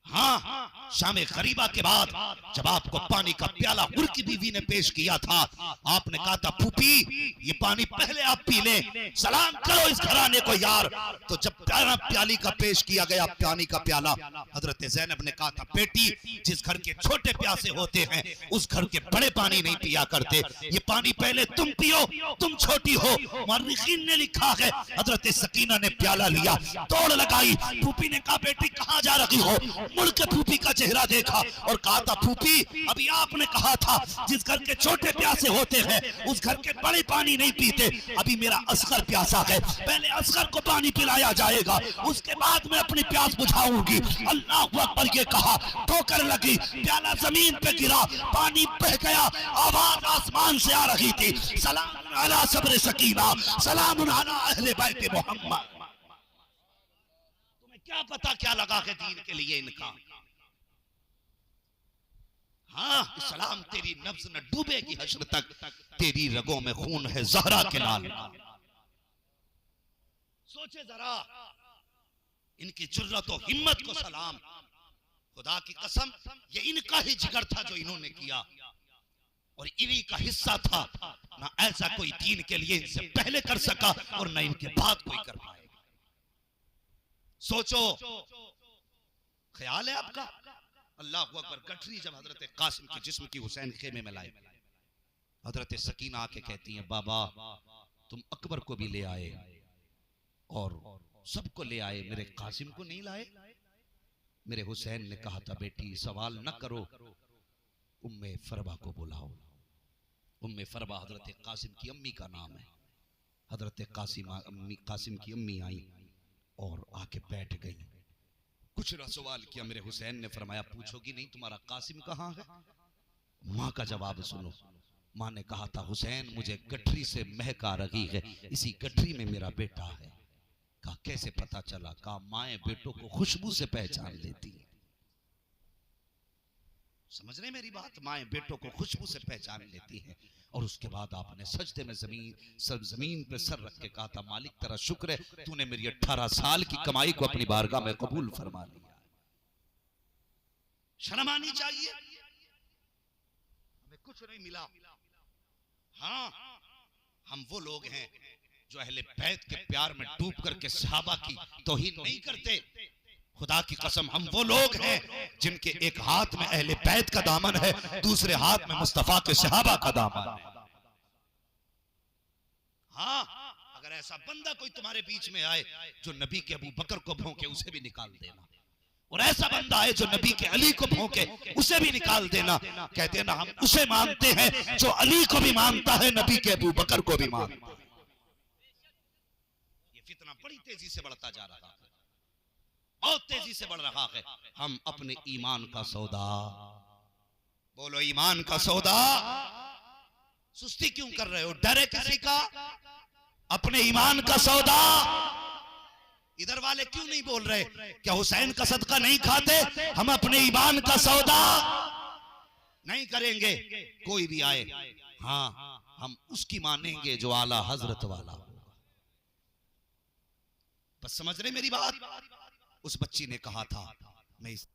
हाँ शामे गरीबा के बाद जब आपको पानी का प्याला उनकी बीवी ने पेश किया था, आपने कहा था फूफी ये पानी पहले आप पी लें, सलाम करो इस घराने को यार। तो जब प्याली का पेश किया गया पानी का प्याला, हजरत ज़ैनब ने कहा था बेटी जिस घर के छोटे प्यासे होते हैं उस घर के बड़े पानी नहीं पिया करते, ये पानी पहले तुम पियो, तुम छोटी हो। मुअर्रिखीन ने लिखा है हजरत सकीना ने प्याला लिया, तोड़ लगाई। फूफी ने कहा बेटी कहाँ जा रही हो। मुड़ के फूफी का चेहरा देखा और कहा था फूफी अभी आपने कहा था जिस घर के छोटे प्यासे होते हैं उस घर के बड़े पानी नहीं पीते। अभी मेरा असगर प्यासा है, पहले असगर को पानी पिलाया जाएगा, उसके बाद मैं अपनी प्यास बुझाऊंगी। अल्लाह अकबर ये कहा, ठोकर लगी, प्याला जमीन पे गिरा, पानी बह गया। आवाज आसमान से आ रही थी, सलाम अला सब्र सकीना, सलाम अला अहले बैत मोहम्मद। क्या पता क्या लगा के दीन के लिए इनका। हाँ इस्लाम तेरी नब्ज न डूबेगी हश्र तक, तेरी रगों में खून है ज़हरा के लाल। सोचे जरा इनकी जुर्रत और हिम्मत को सलाम। खुदा की कसम ये इनका ही जिगर था जो इन्होंने किया और इन्हीं का हिस्सा था। ना ऐसा कोई दीन के लिए इनसे पहले कर सका और ना इनके बाद कोई कर पाए। सोचो ख्याल है आपका। अल्लाह अकबर। गठरी जब हजरत कासिम के जिस्म की हुसैन खेमे में लाए, हजरत सकीना आके कहती हैं बाबा तुम अकबर को भी ले आए और सबको ले आए, मेरे कासिम को नहीं लाए। मेरे हुसैन ने कहा था बेटी सवाल न करो, उम्मे फरबा को बुलाओ। उम्मे फरबा हजरत कासिम की अम्मी का नाम है। हजरत कासिम की अम्मी आई और आके बैठ गई। कुछ ना सवाल किया। मेरे हुसैन ने फरमाया पूछोगी नहीं तुम्हारा कासिम कहाँ है? माँ का जवाब सुनो। माँ ने कहा था हुसैन मुझे गठरी से महक आ रही है, इसी गठरी में मेरा बेटा है। कहा कैसे पता चला? कहा माएं बेटों को खुशबू से पहचान लेती है। समझ रहे मेरी बात? माएं बेटों को खुशबू से पहचान लेती हैं। और उसके बाद आपने सजदे में जमीन पे सर रख के कहा था मालिक तेरा शुक्र है तूने मेरी 18 साल की कमाई को अपनी बारगाह में कबूल फरमा लिया। शर्म आनी चाहिए, हमें कुछ नहीं मिला। हाँ, हम वो लोग हैं जो अहले बैत के प्यार में डूब करके सहाबा की तौहीन नहीं करते। खुदा की कसम हम वो लोग हैं जिनके एक हाथ में अहले बैत का दामन है, दूसरे हाथ में मुस्तफा के सहाबा का दामन है। हाँ, अगर ऐसा बंदा कोई तुम्हारे बीच में आए जो नबी के अबू बकर को भौंके उसे भी निकाल देना, और ऐसा बंदा आए जो नबी के अली को भौंके उसे भी निकाल देना। कहते हैं ना हम उसे मानते हैं जो अली को भी मानता है, नबी के अबू बकर को भी मानता है। ये फितना बड़ी तेजी से बढ़ता जा रहा है, बहुत तेजी से बढ़ रहा है। हम अपने ईमान का सौदा, बोलो ईमान का सौदा, सुस्ती क्यों कर रहे हो? डरे किसी का? अपने ईमान का सौदा। इधर वाले क्यों नहीं बोल रहे? क्या हुसैन का सदका नहीं खाते? हम अपने ईमान का सौदा नहीं करेंगे। कोई भी आए, हाँ हम उसकी मानेंगे जो आला हजरत वाला होगा। बस समझ रहे मेरी बात? उस बच्ची ने कहा था मैं इस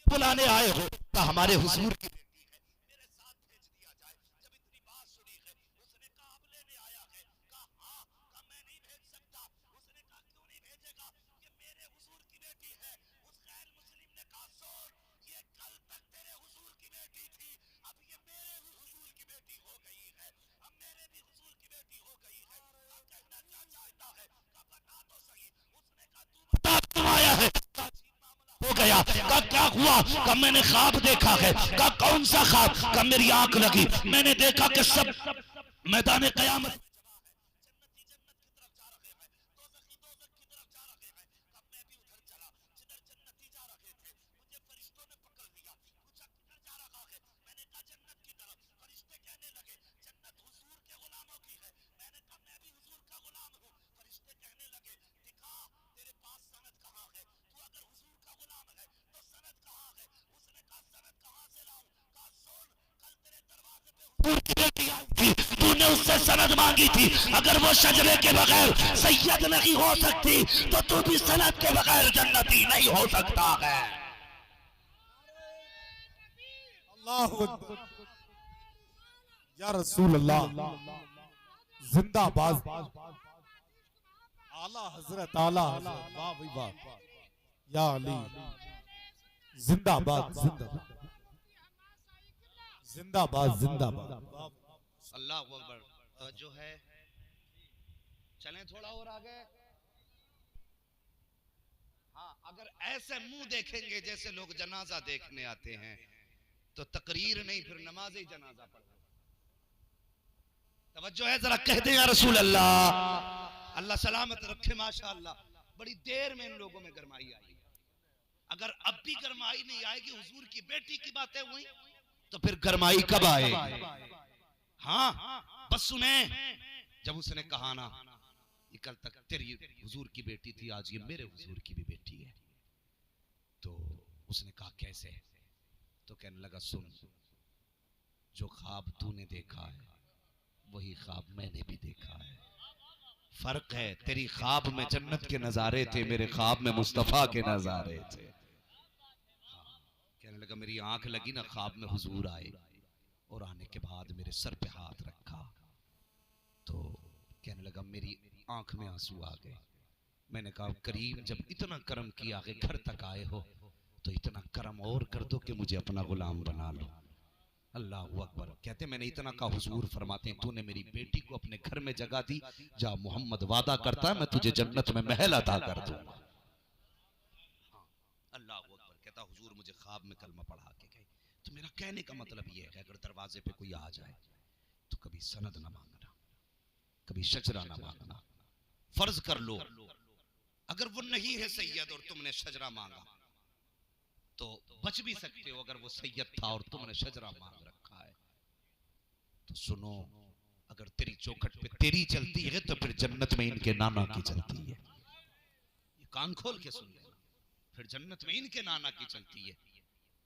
बुलाने आए हो? तो हमारे हुजूर की बेटी है, मेरे साथ भेज दिया जाए। जब इतनी बात सुनी है उसने कहा अब लेने आया है। कहा हाँ, कहा मैं नहीं भेज सकता। उसने कहा क्यों नहीं भेजेगा? ये मेरे हुजूर की बेटी है। उस गैर मुस्लिम ने कहा सुन, ये कल तक तेरे हुजूर की बेटी थी, अब ये मेरे भी हुजूर की बेटी हो गई है। अब मेरे भी हुजूर की बेटी हो गई है। कहना क्या चाहता है? कहा बता तो सही। उसने कहा तू बता क्यों आया है? हो गया। का क्या हुआ? का मैंने ख्वाब देखा है। का कौन सा ख्वाब? का मेरी आंख लगी, मैंने देखा कि सब मैदान कयामत तूने उससे सनद मांगी थी। अगर वो शजरे के बगैर सैयद नहीं हो सकती तो तू भी सनद के बगैर जन्नती नहीं हो सकता है। अल्लाहु अकबर या रसूल अल्लाह जिंदाबाद। आला हजरत वाह भाई वाह या अली जिंदाबाद जिंदाबाद जिंदाबाद जिंदाबाद। अल्लाह अकबर। जो है चलें थोड़ा और आगे। हाँ, अगर ऐसे मुंह देखेंगे जैसे लोग जनाजा देखने आते हैं तो तकरीर नहीं फिर नमाज ही जनाजा पढ़ना। तवज्जो है जरा, कह दे या रसूल अल्लाह। अल्लाह सलामत रखे। माशाअल्लाह बड़ी देर में इन लोगों में गरमाई आई। अगर अब भी गरमाई नहीं आएगी, हुजूर की बेटी की बातें हुई, तो फिर गरमाई कब आएगी? हाँ बस सुने, जब उसने कहा ना ये कल तक तेरी हुजूर की बेटी थी, आज ये मेरे हुजूर की भी बेटी है, तो उसने कहा कैसे? तो कहने लगा सुन, जो ख्वाब तूने देखा है वही ख्वाब मैंने भी देखा है। फर्क है, तेरी ख्वाब में जन्नत के नजारे थे, मेरे ख्वाब में मुस्तफा के नजारे थे। कहने लगा मेरी आंख लगी ना, ख्वाब में हुजूर आए और आने के बाद मेरे सर पे हाथ रखा, तो कहने लगा मेरी आंख में आंसू आ गए। मैंने कहा करीम जब इतना करम किया कि घर तक आए हो तो इतना करम और कर दो कि मुझे अपना गुलाम बना लो। अल्लाह अकबर। कहते मैंने इतना कहा, हुजूर फरमाते हैं तूने मेरी बेटी को अपने घर में जगह दी, जा मोहम्मद वादा करता है मैं तुझे जन्नत में महल अता कर दूंगा। अल्लाह अकबर। कहता हुजूर मुझे ख्वाब में कलमा पढ़ा के गए। तो मेरा कहने का मतलब यह है अगर दरवाजे पे कोई आ जाए तो कभी सनद ना मांगना, कभी शजरा ना मांगना। फर्ज कर लो अगर वो नहीं है सैयद और तुमने शजरा मांगा तो बच भी सकते हो, अगर वो सैयद था और तुमने शजरा मांग रखा है तो सुनो, अगर तेरी चौखट पे तेरी चलती है तो फिर जन्नत में इनके नाना की चलती है। ये कान खोल के सुन लेना, फिर जन्नत में इनके नाना की चलती है।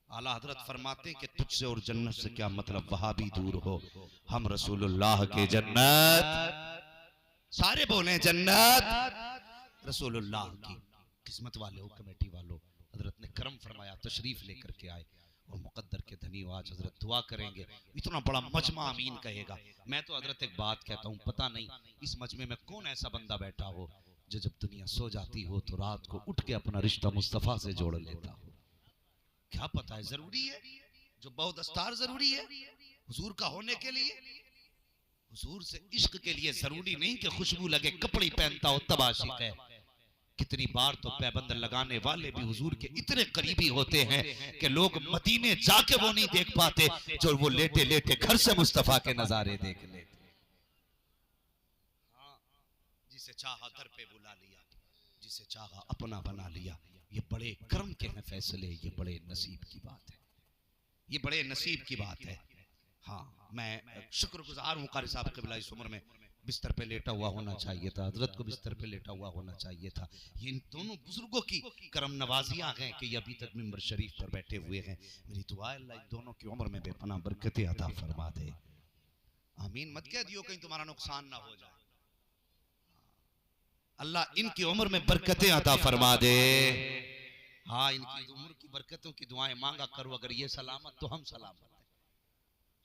आला हजरत फरमाते हैं कि तुझसे और जन्नत से क्या मतलब, वहां भी दूर हो, हम रसूलुल्लाह के जन्नत, सारे बोले जन्नत रसूलुल्लाह की। किस्मत वाले हो, कमेटी वालों, हजरत ने करम फरमाया, तशरीफ लेकर के आए और मुकद्दर के धनी हो। आज हजरत दुआ करेंगे, इतना बड़ा मजमा अमीन कहेगा। मैं तो हजरत एक बात कहता हूँ, पता नहीं इस मजमे में कौन ऐसा बंदा बैठा हो जो जब दुनिया सो जाती हो तो रात को उठ के अपना रिश्ता मुस्तफा से जोड़ लेता हो। क्या पता है, जरूरी है जो बहुत दस्तार जरूरी है हुजूर का होने के लिए। हुजूर से इश्क के लिए जरूरी नहीं कि खुशबू लगे कपड़े पहनता हो तब आशिक है। कितनी बार तो पैबंद लगाने वाले भी हुजूर के इतने करीबी होते हैं कि लोग मदीने जाके वो नहीं देख पाते जो वो लेटे लेटे घर से मुस्तफा के नजारे देख लेते। हाँ, जिसे चाहा दर पे बुला लिया, जिसे चाहा अपना बना लिया। ये बड़े कर्म के हैं फैसले, ये बड़े नसीब की बात है, ये बड़े नसीब की बात है। हाँ, मैं शुक्रगुजार हूँ कारी साहब क़िबला, इस उम्र में बिस्तर पे लेटा हुआ होना चाहिए था, हजरत को बिस्तर पे लेटा हुआ होना चाहिए था। ये इन दोनों बुजुर्गों की करम नवाजियां हैं कि ये अभी तक मिंबर शरीफ पर बैठे हुए हैं। मेरी दुआ है अल्लाह इन दोनों की उम्र में बेपनाह बरकतें अता फरमा दे। आमीन मत कह दियो कहीं तुम्हारा नुकसान ना हो जाए। अल्लाह इनकी उम्र में बरकतें अता फरमा दे। हाँ, इनकी उम्र की बरकतों की दुआएं मांगा करो। अगर ये सलामत तो हम सलामत हैं।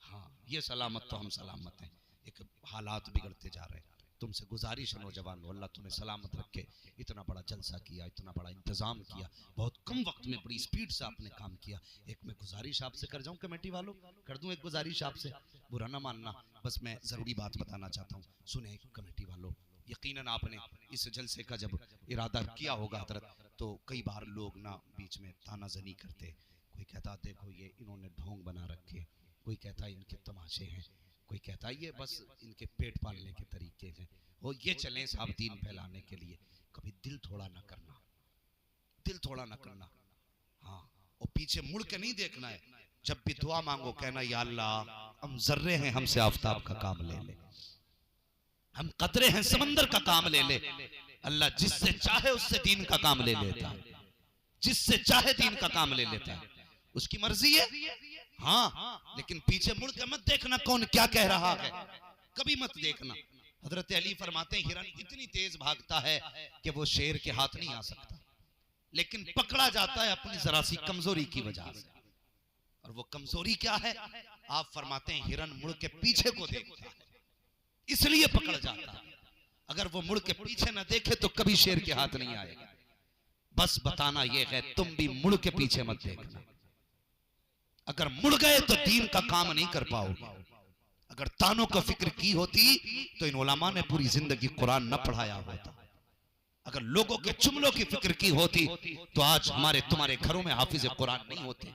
हाँ, ये सलामत तो हम सलामत हैं। एक हालात बिगड़ते जा रहे हैं, तुमसे गुजारिश है नौजवान, अल्लाह तुम्हें सलामत रखे। इतना बड़ा जलसा किया, इतना बड़ा इंतजाम किया, बहुत कम वक्त में बड़ी स्पीड से आपने काम किया। एक मैं गुजारिश आपसे कर जाऊं, कमेटी वालों कर दूं एक गुजारिश आपसे, बुरा ना मानना, बस मैं जरूरी बात बताना चाहता हूँ। सुने कमेटी वालों, यकीनन आपने इस जलसे का जब इरादा किया होगा हजरत, तो कई बार लोग ना बीच में तानाजनी करते। कोई कहता देखो ये इन्होंने ढोंग बना रखे, कोई कहता इनके तमाशे हैं, कोई कहता ये बस इनके पेट पालने के तरीके हैं, वो ये चलें साहब दीन फैलाने के लिए। कभी दिल थोड़ा ना करना, दिल थोड़ा ना करना। हाँ, और पीछे मुड़ के नहीं देखना है। जब भी दुआ मांगो कहना या अल्लाह हम जर्रे हैं, हमसे आफताब का काम ले ले, हम कतरे हैं समंदर का काम ले ले। अल्लाह जिससे चाहे उससे दीन का काम ले लेता है, जिससे चाहे दीन का काम ले लेता है, उसकी मर्जी है। हाँ, लेकिन पीछे मुड़ के मत देखना कौन क्या कह रहा है। कभी मत देखना। हजरत अली फरमाते हैं हिरन इतनी तेज भागता है कि वो शेर के हाथ नहीं आ सकता, लेकिन पकड़ा जाता है अपनी जरा सी कमजोरी की वजह से। और वो कमजोरी क्या है? आप फरमाते हैं हिरन मुड़ के पीछे को देखता है, इसलिए पकड़ जाता है। अगर वो मुड़ के पीछे न देखे तो कभी शेर के हाथ नहीं आएगा। बस बताना यह है तुम भी मुड़ के पीछे मत देखना। अगर मुड़ गए तो दीन का काम नहीं कर पाओगे। अगर तानों का फिक्र की होती तो इन उलमा ने पूरी जिंदगी कुरान न पढ़ाया होता। अगर लोगों के जुमलों की फिक्र की होती तो आज हमारे तुम्हारे घरों में हाफिज कुरान नहीं होते।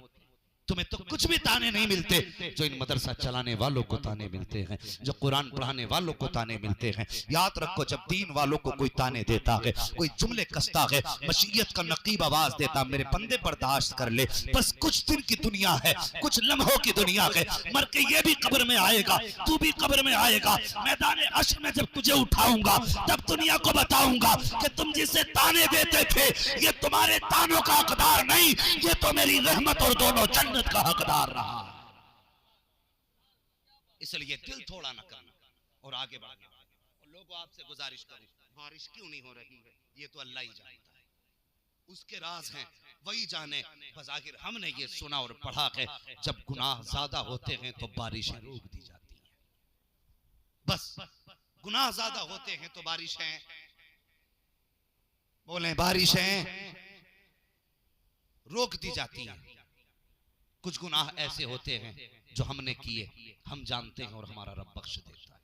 तुम्हें तो कुछ भी ताने नहीं मिलते, जो इन मदरसा चलाने वालों को ताने मिलते हैं, जो कुरान पढ़ाने वालों को ताने मिलते हैं। याद रखो, जब दीन वालों को कोई ताने देता है, कोई जुमले कसता है, मशीयत का नकीब आवाज देता, मेरे बंदे बर्दाश्त कर ले, बस कुछ दिन की दुनिया है, कुछ लम्हों की दुनिया है, मर के ये भी कब्र में आएगा, तू भी कब्र में आएगा। मैदान हश्र में जब तुझे उठाऊंगा तब दुनिया को बताऊंगा कि तुम जिसे ताने देते थे ये तुम्हारे तानों का हकदार नहीं, ये तो मेरी रहमत और दोनों जन्नत का हकदार रहा। इसलिए दिल थोड़ा न करना और आगे बढ़ना। और लोगों आपसे गुजारिश करूं, बारिश क्यों नहीं हो रही है ये तो अल्लाह ही जानता है, उसके राज हैं, वही जाने। बज़ाहिर हमने ये सुना और पढ़ा है जब गुनाह ज्यादा होते हैं तो बारिशें रोक दी जाती हैं। बस गुनाह ज्यादा होते हैं तो बारिशें, बोले बारिशें रोक दी जाती हैं। कुछ गुनाह ऐसे होते हैं जो हमने किए, हम जानते हैं और हमारा रब बख्श देता है।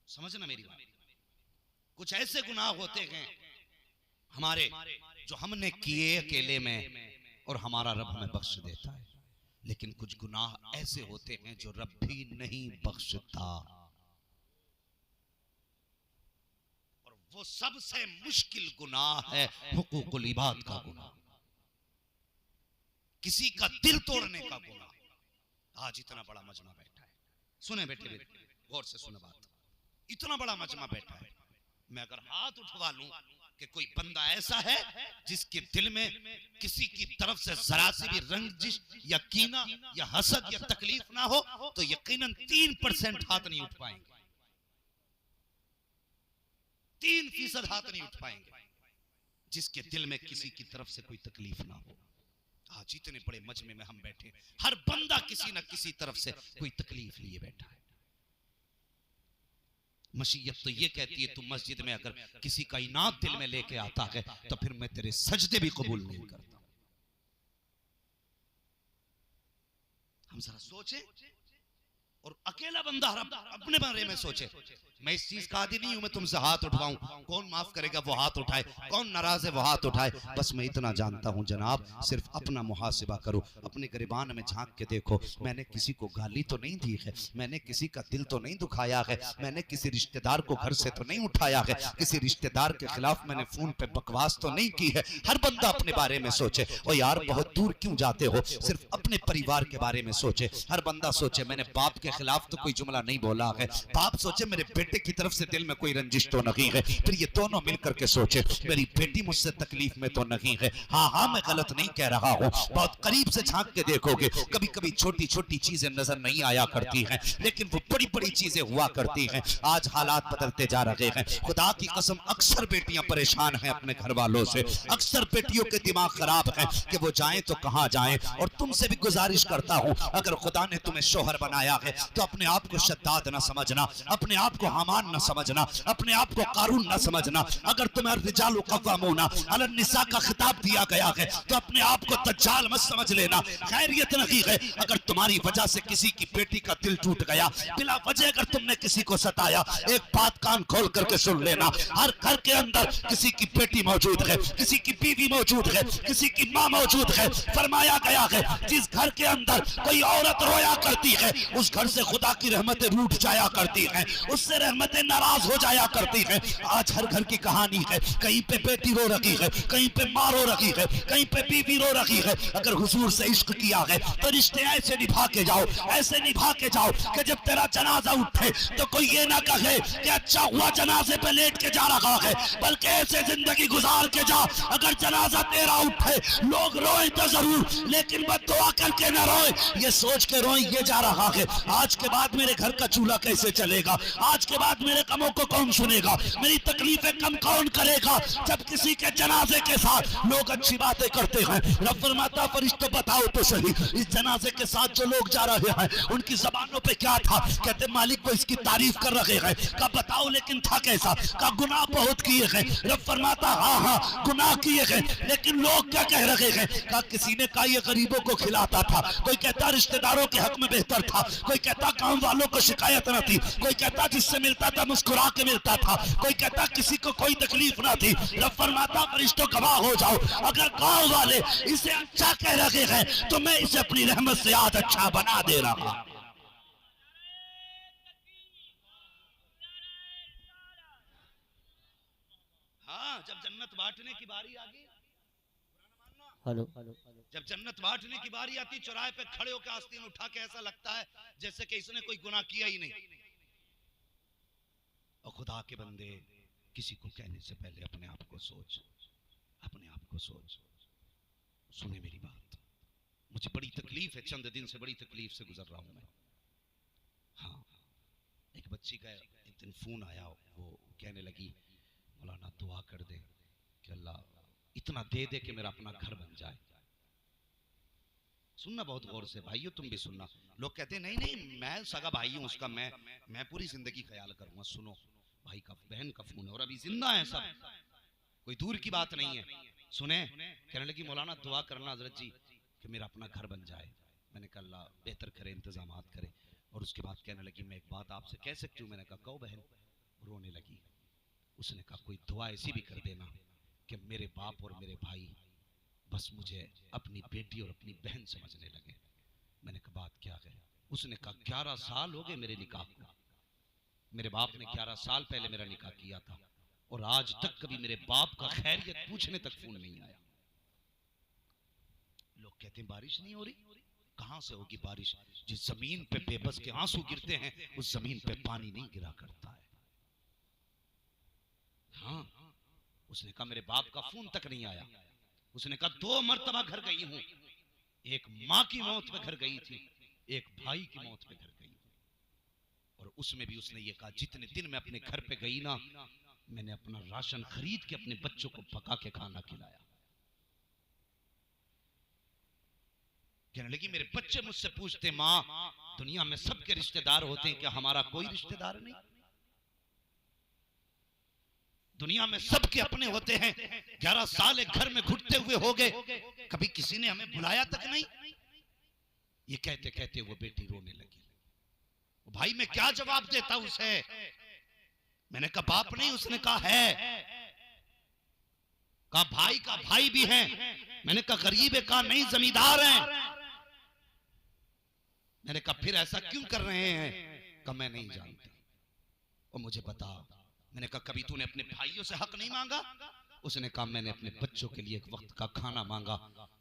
समझना मेरी बात। कुछ ऐसे गुनाह होते हैं हमारे जो हमने किए अकेले में और हमारा रब हमें बख्श देता है, लेकिन कुछ गुनाह ऐसे होते हैं जो रब भी नहीं बख्शता। और वो सबसे मुश्किल गुनाह है हुकूकुल इबाद का गुनाह, किसी का दिल तोड़ने का गुनाह। आज इतना बड़ा मजमा बैठा है, सुने बेटे गौर से सुने बात, इतना बड़ा मजमा बैठा है, मैं अगर हाथ उठवा लूं कि कोई बंदा ऐसा है जिसके दिल में किसी की तरफ से जरा सी भी रंजिश या कीना या हसद या तकलीफ ना हो तो यकीनन 3% हाथ नहीं उठ पाएंगे, 3% हाथ नहीं उठ पाएंगे जिसके दिल में किसी की तरफ से कोई तकलीफ ना हो। आज इतने बड़े मजमे में हम बैठे, हर बंदा किसी न किसी तरफ से कोई तकलीफ लिए बैठा है। मशीयत तो ये कहती है तू मस्जिद में अगर किसी का इनाद दिल में लेके आता है तो फिर मैं तेरे सजदे भी कबूल नहीं करता। हम जरा सोचे और अकेला बंदा अपने बारे में सोचे। मैं इस चीज का आदी नहीं हूं मैं तुमसे हाथ उठवाऊं, कौन माफ करेगा वो हाथ उठाए, कौन नाराज है वो हाथ उठाए। बस मैं इतना जानता हूं जनाब, सिर्फ अपना मुहासिबा करो, अपने गिरबान में झांक के देखो, मैंने किसी को गाली तो नहीं दी है, मैंने किसी का दिल तो नहीं दुखाया है, मैंने किसी रिश्तेदार को घर से तो नहीं उठाया है, किसी रिश्तेदार के खिलाफ मैंने फोन पे बकवास तो नहीं की है। हर बंदा अपने बारे में सोचे। और यार बहुत दूर क्यों जाते हो, सिर्फ अपने परिवार के बारे में सोचे। हर बंदा सोचे मैंने बाप के खिलाफ तो कोई जुमला नहीं बोला है, बाप सोचे मेरे बेटे की तरफ से दिल में कोई रंजिश तो नहीं है, फिर ये दोनों मिलकर के सोचे मेरी बेटी मुझसे तकलीफ में तो नहीं है। हाँ मैं गलत नहीं कह रहा हूँ, बहुत करीब से झांक के देखोगे कभी कभी छोटी छोटी चीजें नजर नहीं आया करती हैं, लेकिन वो बड़ी बड़ी चीजें हुआ करती हैं। आज हालात बदलते जा रहे हैं, खुदा की कसम अक्सर बेटियां परेशान हैं अपने घर वालों से, अक्सर बेटियों के दिमाग खराब है कि वो जाएं तो कहां जाएं। और तुमसे भी गुजारिश करता हूं अगर खुदा ने तुम्हें शोहर बनाया है तो अपने आप को शद्दाद न समझना, अपने आप को हमान न समझना, अपने आप को कारून न समझना। अगर तुम्हें रिजालु कव्वामूना अलन निसा का खिताब दिया गया है तो अपने आप को दज्जाल मत समझ लेना। खैरियत नहीं है अगर तुम्हारी वजह से किसी की बेटी का दिल टूट गया, बिला वजह अगर तुमने किसी को सताया, एक बात कान खोल करके सुन लेना, हर घर के अंदर किसी की बेटी मौजूद है, किसी की बीवी मौजूद है, किसी की माँ मौजूद है। फरमाया गया है जिस घर के अंदर कोई औरत रोया करती है उस घर से खुदा की रहमतें रूठ जाया करती हैं, उससे रहमतें नाराज हो जाया करती हैं। आज हर घर की कहानी है, कहीं पे बेटी रो रही है, कहीं पे माँ रो रही है, कहीं पे बीवी रो रही है। अगर हुजूर से इश्क किया है तो रिश्ते ऐसे निभा के जाओ, ऐसे निभा के जाओ कि जब तेरा जनाजा उठे तो कोई ये ना कहे कि अच्छा हुआ जनाजे पे लेट के जा रहा है, बल्कि ऐसे जिंदगी गुजार के जा अगर जनाजा तेरा उठे लोग रोए तो जरूर लेकिन बद्दुआ करके ना रोए, ये सोच के रोए ये जा रहा है। आज के बाद मेरे घर का चूल्हा कैसे चलेगा, आज के बाद मेरे कमों को कौन सुनेगा, मेरी तकलीफें कम कौन करेगा। जब किसी के जनाजे के साथ लोग अच्छी बातें करते हैं, रब फरमाता फरिश्तों बताओ तो सही इस जनाजे के साथ जो लोग जा रहे हैं उनकी जबानों पे क्या था। कहते मालिक वो इसकी तारीफ कर रहे हैं। कहा बताओ लेकिन था कैसा। कहा गुनाह बहुत किए हैं। रब फरमाता हाँ हाँ गुनाह किए हैं, लेकिन लोग क्या कह रहे हैं। कहा किसी ने कहा ये गरीबों को खिलाता था, कोई कहता रिश्तेदारों के हक में बेहतर था, कोई कहता गांव वालों को शिकायत न थी, कोई कहता जिससे मिलता था मुस्कुरा के मिलता था, कोई कहता किसी को कोई तकलीफ ना थी। रब फरमाता फरिश्तों गवाह हो जाओ, अगर गांव वाले इसे अच्छा कह रहे हैं तो मैं इसे अपनी रहमत से आज अच्छा बना दे रहा हूं। हाँ, जब जन्नत बांटने की बारी आ गई, हेलो, जब जन्नत बांटने की बारी आती, चौराहे पे खड़े होकर आस्तीन उठा के ऐसा लगता है जैसे कि इसने कोई गुनाह किया ही नहीं। और खुदा के बंदे, किसी को कहने से पहले अपने आप को सोच, अपने आप को सोच। सुने मेरी बात, मुझे बड़ी तकलीफ है, चंद दिन से बड़ी तकलीफ से गुजर रहा हूं मैं। हाँ, एक बच्ची का एक दिन फोन आया, वो कहने लगी मौलाना दुआ कर दे कि अल्लाह इतना दे दे कि मेरा अपना घर बन जाए। सुनना बहुत गौर से भाइयों, तुम भी सुनना। लोग कहते हैं नहीं नहीं मैं सगा भाई हूं उसका, मैं पूरी जिंदगी ख्याल करूंगा। सुनो, भाई का बहन का फोन है और अभी जिंदा है सब, कोई दूर की बात नहीं है। सुने, कहने लगी मौलाना दुआ करना हजरत जी कि मेरा अपना घर बन जाए। मैंने कहा अल्लाह बेहतर करे, इंतजामात करे। और उसके बाद कहने लगी मैं एक बात आपसे कह सकती हूँ। मैंने कहा कहो बहन। रोने लगी। उसने कहा कोई दुआ ऐसी भी कर देना कि मेरे बाप और मेरे भाई बस मुझे अपनी बेटी और अपनी बहन समझने लगे। मैंने कहा बात क्या है। उसने कहा 11 साल हो गए मेरे निकाह को, मेरे बाप ने 11 साल पहले मेरा निकाह किया था और आज तक कभी मेरे बाप का खैरियत पूछने तक फोन नहीं आया। लोग कहते हैं बारिश नहीं हो रही, कहां से होगी बारिश। जिस जमीन पे बेबस के आंसू गिरते हैं उस जमीन पे पानी नहीं गिरा करता है। हाँ, उसने कहा मेरे बाप का फोन तक नहीं आया। उसने कहा 2 मरतबा घर गई हूं, एक माँ की मौत पे घर गई थी, एक भाई की मौत पे घर गई। और उसमें भी उसने ये कहा जितने दिन मैं अपने घर पे गई ना, मैंने अपना राशन खरीद के अपने बच्चों को पका के खाना खिलाया। कहने लगी मेरे बच्चे मुझसे पूछते माँ दुनिया में सबके रिश्तेदार होते हैं, क्या हमारा कोई रिश्तेदार नहीं। दुनिया में सबके अपने होते हैं। 11 साल एक घर में घुटते हुए हो गए, कभी किसी ने हमें बुलाया तक नहीं। ये कहते कहते वो बेटी रोने लगी। भाई मैं क्या जवाब देता उसे। मैंने कहा बाप नहीं, उसने कहा है। कहा भाई का भाई भी है। मैंने कहा गरीब है, कहा नहीं जमींदार हैं। मैंने कहा फिर ऐसा क्यों कर रहे हैं। कहा मैं नहीं जानती और मुझे बता। मैंने कहा कभी तूने अपने भाइयों से हक नहीं मांगा। उसने कहा मैंने अपने बच्चों के लिए एक वक्त का खाना मांगा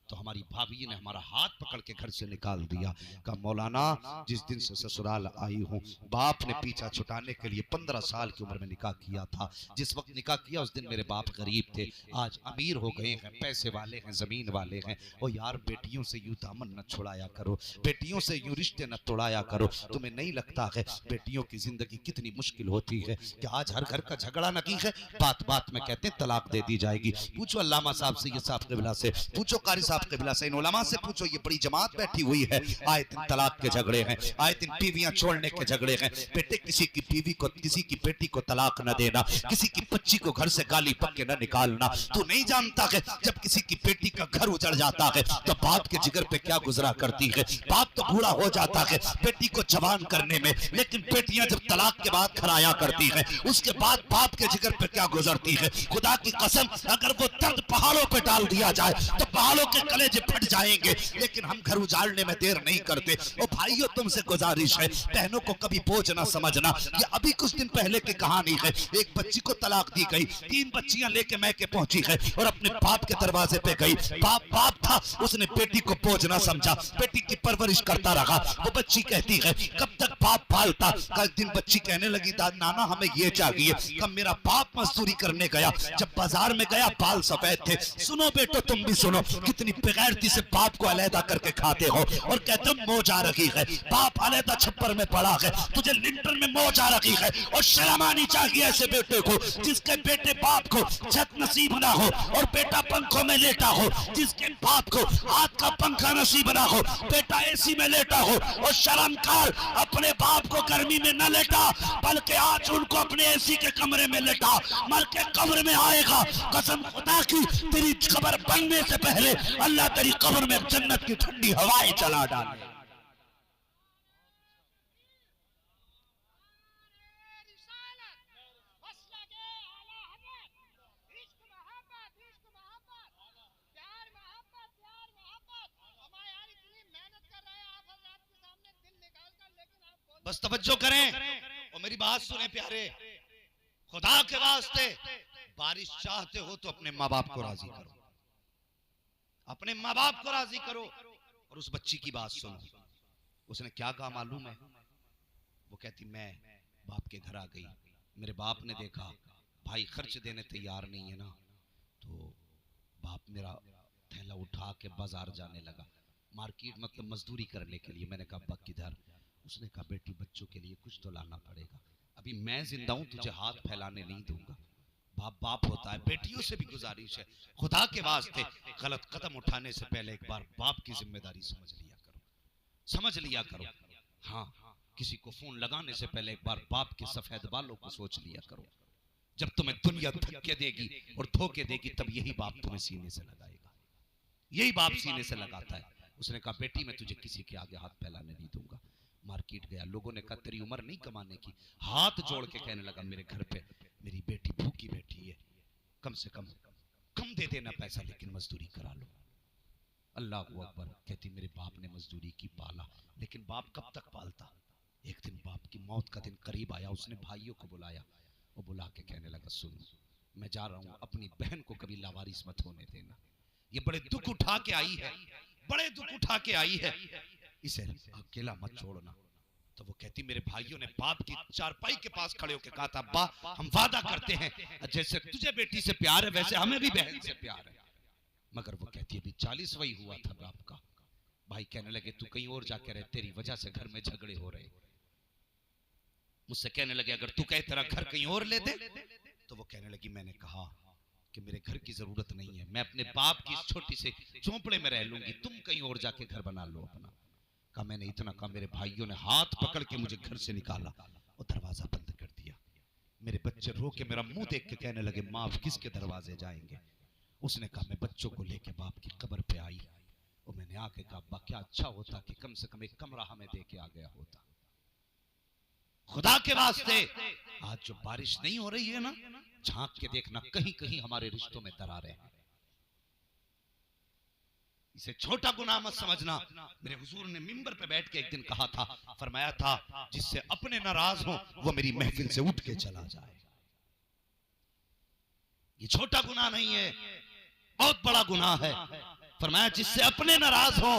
तो हमारी भाभी ने हमारा हाथ पकड़ के घर से निकाल दिया। कहा मौलाना जिस दिन से ससुराल आई हूँ बाप ने पीछा छुटाने के लिए 15 साल की उम्र में निकाह किया था। जिस वक्त निकाह किया उस दिन मेरे बाप गरीब थे, आज अमीर हो गए हैं, पैसे वाले हैं, जमीन वाले हैं। और यार बेटियों से यूं दामन न छुड़ाया करो, बेटियों से यूं रिश्ते न तोड़ाया करो। तुम्हें नहीं लगता है बेटियों की जिंदगी कितनी मुश्किल होती है कि आज हर घर का झगड़ा नकी है, बात बात में कहते हैं तलाक दे दी जाएगी। पूछो अल्लामा साहब से, ये साहब क़िबला से पूछो, कारी साहब क़िबला से, इन उलमा से पूछो। ये बड़ी जमात बैठी हुई है, आए दिन तलाक के झगड़े हैं, आए दिन बीवियां छोड़ने के झगड़े हैं। बेटे किसी की बीवी को, किसी की बेटी को तलाक न देना, किसी की बच्ची को घर से गाली पक्के न निकालना। तू नहीं जानता है जब किसी की बेटी का घर उजड़ जाता है तो बाप के जिगर पे क्या गुजरा करती है। बाप तो बूढ़ा हो जाता है बेटी को जवान करने में, लेकिन बेटियां जब तलाक के बाद घर आया करती है उसके बाद बाप के जिगर पे क्या गुजरती है। खुदा की कसम अगर वो दर्द पहाड़ों पे डाल दिया जाए तो पहाड़ों के कलेजे फट जाएंगे। लेकिन हम घर उजाड़ने में देर नहीं करते। और भाइयों तुमसे गुजारिश है, बहनों को कभी बोझ ना समझना। ये अभी कुछ दिन पहले की कहानी है। एक बच्ची को तलाक दी गई, 3 बच्चियां लेके मैके पहुंची है और अपने बाप के दरवाजे पे गई। बाप था, उसने बेटी को बोझ ना समझा, बेटी की परवरिश करता रहा। वो बच्ची कहती है कब तक बाप पालता। कल दिन बच्ची कहने लगी नाना हमें ये चाहिए। कब मेरा बाप मजदूरी करने गया, जब बाजार में गया बाल सफेद थे। सुनो बेटो तुम भी सुनो, कितनी बेगैरती से बाप को अलहदा करके खाते हो और कहते हो मौज आ रखी है, बाप अलहदा छप्पर में पड़ा है, तुझे लिंटन में मौज आ रखी है। और शर्म आनी चाहिए ऐसे बेटे को जिसके बेटे बाप को छत नसीब ना हो और बेटा पंखों में लेटा हो, जिसके बाप को हाथ का पंखा नसीब ना हो, बेटा एसी में लेटा हो। और शर्मकार अपने बाप को गर्मी में न लेटा, बल्कि आज उनको अपने एसी के कमरे में लेटा, मर के कब्र में आएगा। कसम खुदा की तेरी कब्र बनने से पहले अल्लाह तेरी कब्र में जन्नत की ठंडी हवाएं चला डाले। बस तवज्जो करें और मेरी बात सुने प्यारे, खुदा के वास्ते बारिश चाहते हो तो अपने माँ बाप को राजी करो, अपने माँ बाप को राजी करो। और उस बच्ची की बात सुनो, उसने क्या कहा मालूम है? वो कहती मैं बाप के घर आ गई, मेरे बाप ने देखा भाई खर्च देने तैयार नहीं है ना, तो बाप मेरा थैला उठा के बाजार जाने लगा, मार्केट मतलब मजदूरी करने के लिए। मैंने कहा अब्बा किधर? उसने कहा बेटी बच्चों के लिए कुछ तो लाना पड़ेगा, अभी मैं जिंदा हूं तुझे हाथ फैलाने नहीं दूंगा। बाप बाप होता है। बेटियों से भी गुजारिश है, खुदा के वास्ते गलत कदम उठाने से पहले एक बार बाप की जिम्मेदारी समझ लिया करो, समझ लिया करो। हाँ, किसी को फोन लगाने से पहले एक बार बाप के सफेद बालों को सोच लिया करो। जब तुम्हें दुनिया धक्के देगी और धोखे देगी तब यही बाप तुम्हें सीने से लगाएगा, यही बाप सीने से लगाता है। उसने कहा बेटी मैं तुझे किसी के आगे हाथ फैलाने नहीं दूंगा। मार्केट गया, लोगों ने कहा तेरी उम्र नहीं कमाने की, हाथ जोड़ के कहने लगा मेरे घर पे मेरी बेटी भूखी बैठी है, कम से कम दे देना पैसा लेकिन मजदूरी करा लो। अल्लाह अकबर। कहती मेरे बाप ने मजदूरी की, पाला, लेकिन बाप कब तक पालता? एक दिन बाप की मौत का दिन करीब आया, उसने भाइयों को बुलाया और बुला के कहने लगा सुनो मैं जा रहा हूं, अपनी बहन को कभी लावारिस मत होने देना, ये बड़े दुख उठा के आई है, बड़े दुख उठा के आई है, इसे अकेला मत छोड़ना। तो वो कहती मेरे भाइयों ने बाप की चारपाई के पास खड़े होकर कहा था अब्बा हम वादा करते हैं जैसे तुझे बेटी से प्यार है वैसे हमें भी बहन से प्यार है। मगर वो कहती है अभी 40वां हुआ था बाप का। भाई कहने लगे तू कहीं और जाके रहे, तेरी वजह से घर में झगड़े हो रहे। मुझसे कहने लगे अगर तू कहे तेरा घर कहीं और ले दे, तो वो कहने लगी मैंने कहा कि मेरे घर की जरूरत नहीं है, मैं अपने बाप की इस छोटी से झोंपड़े में रह लूंगी, तुम कहीं और जाके घर बना लो अपना। कहा मैंने इतना कहा, मेरे भाइयों ने हाथ पकड़ के मुझे घर से निकाला और दरवाजा बंद कर दिया। मेरे बच्चे रो के मेरा मुंह देख के कहने लगे माफ किसके दरवाजे जाएंगे। उसने कहा मैं बच्चों को लेके बाप की कब्र पे आई और मैंने आके कहा अब्बा क्या अच्छा होता कि कम से कम एक कमरा हमें दे के आ गया होता। खुदा के वास्ते आज जो बारिश नहीं हो रही है ना, झांक के देखना कहीं कहीं हमारे रिश्तों में दरारें हैं। इसे छोटा गुनाह मत समझना। मेरे हुजूर ने मिंबर पे बैठ के एक दिन कहा था, फरमाया था जिससे अपने नाराज हो वो मेरी महफिल से उठ के चला जाए। ये छोटा गुनाह नहीं है, बहुत बड़ा गुनाह है। फरमाया जिससे अपने नाराज हो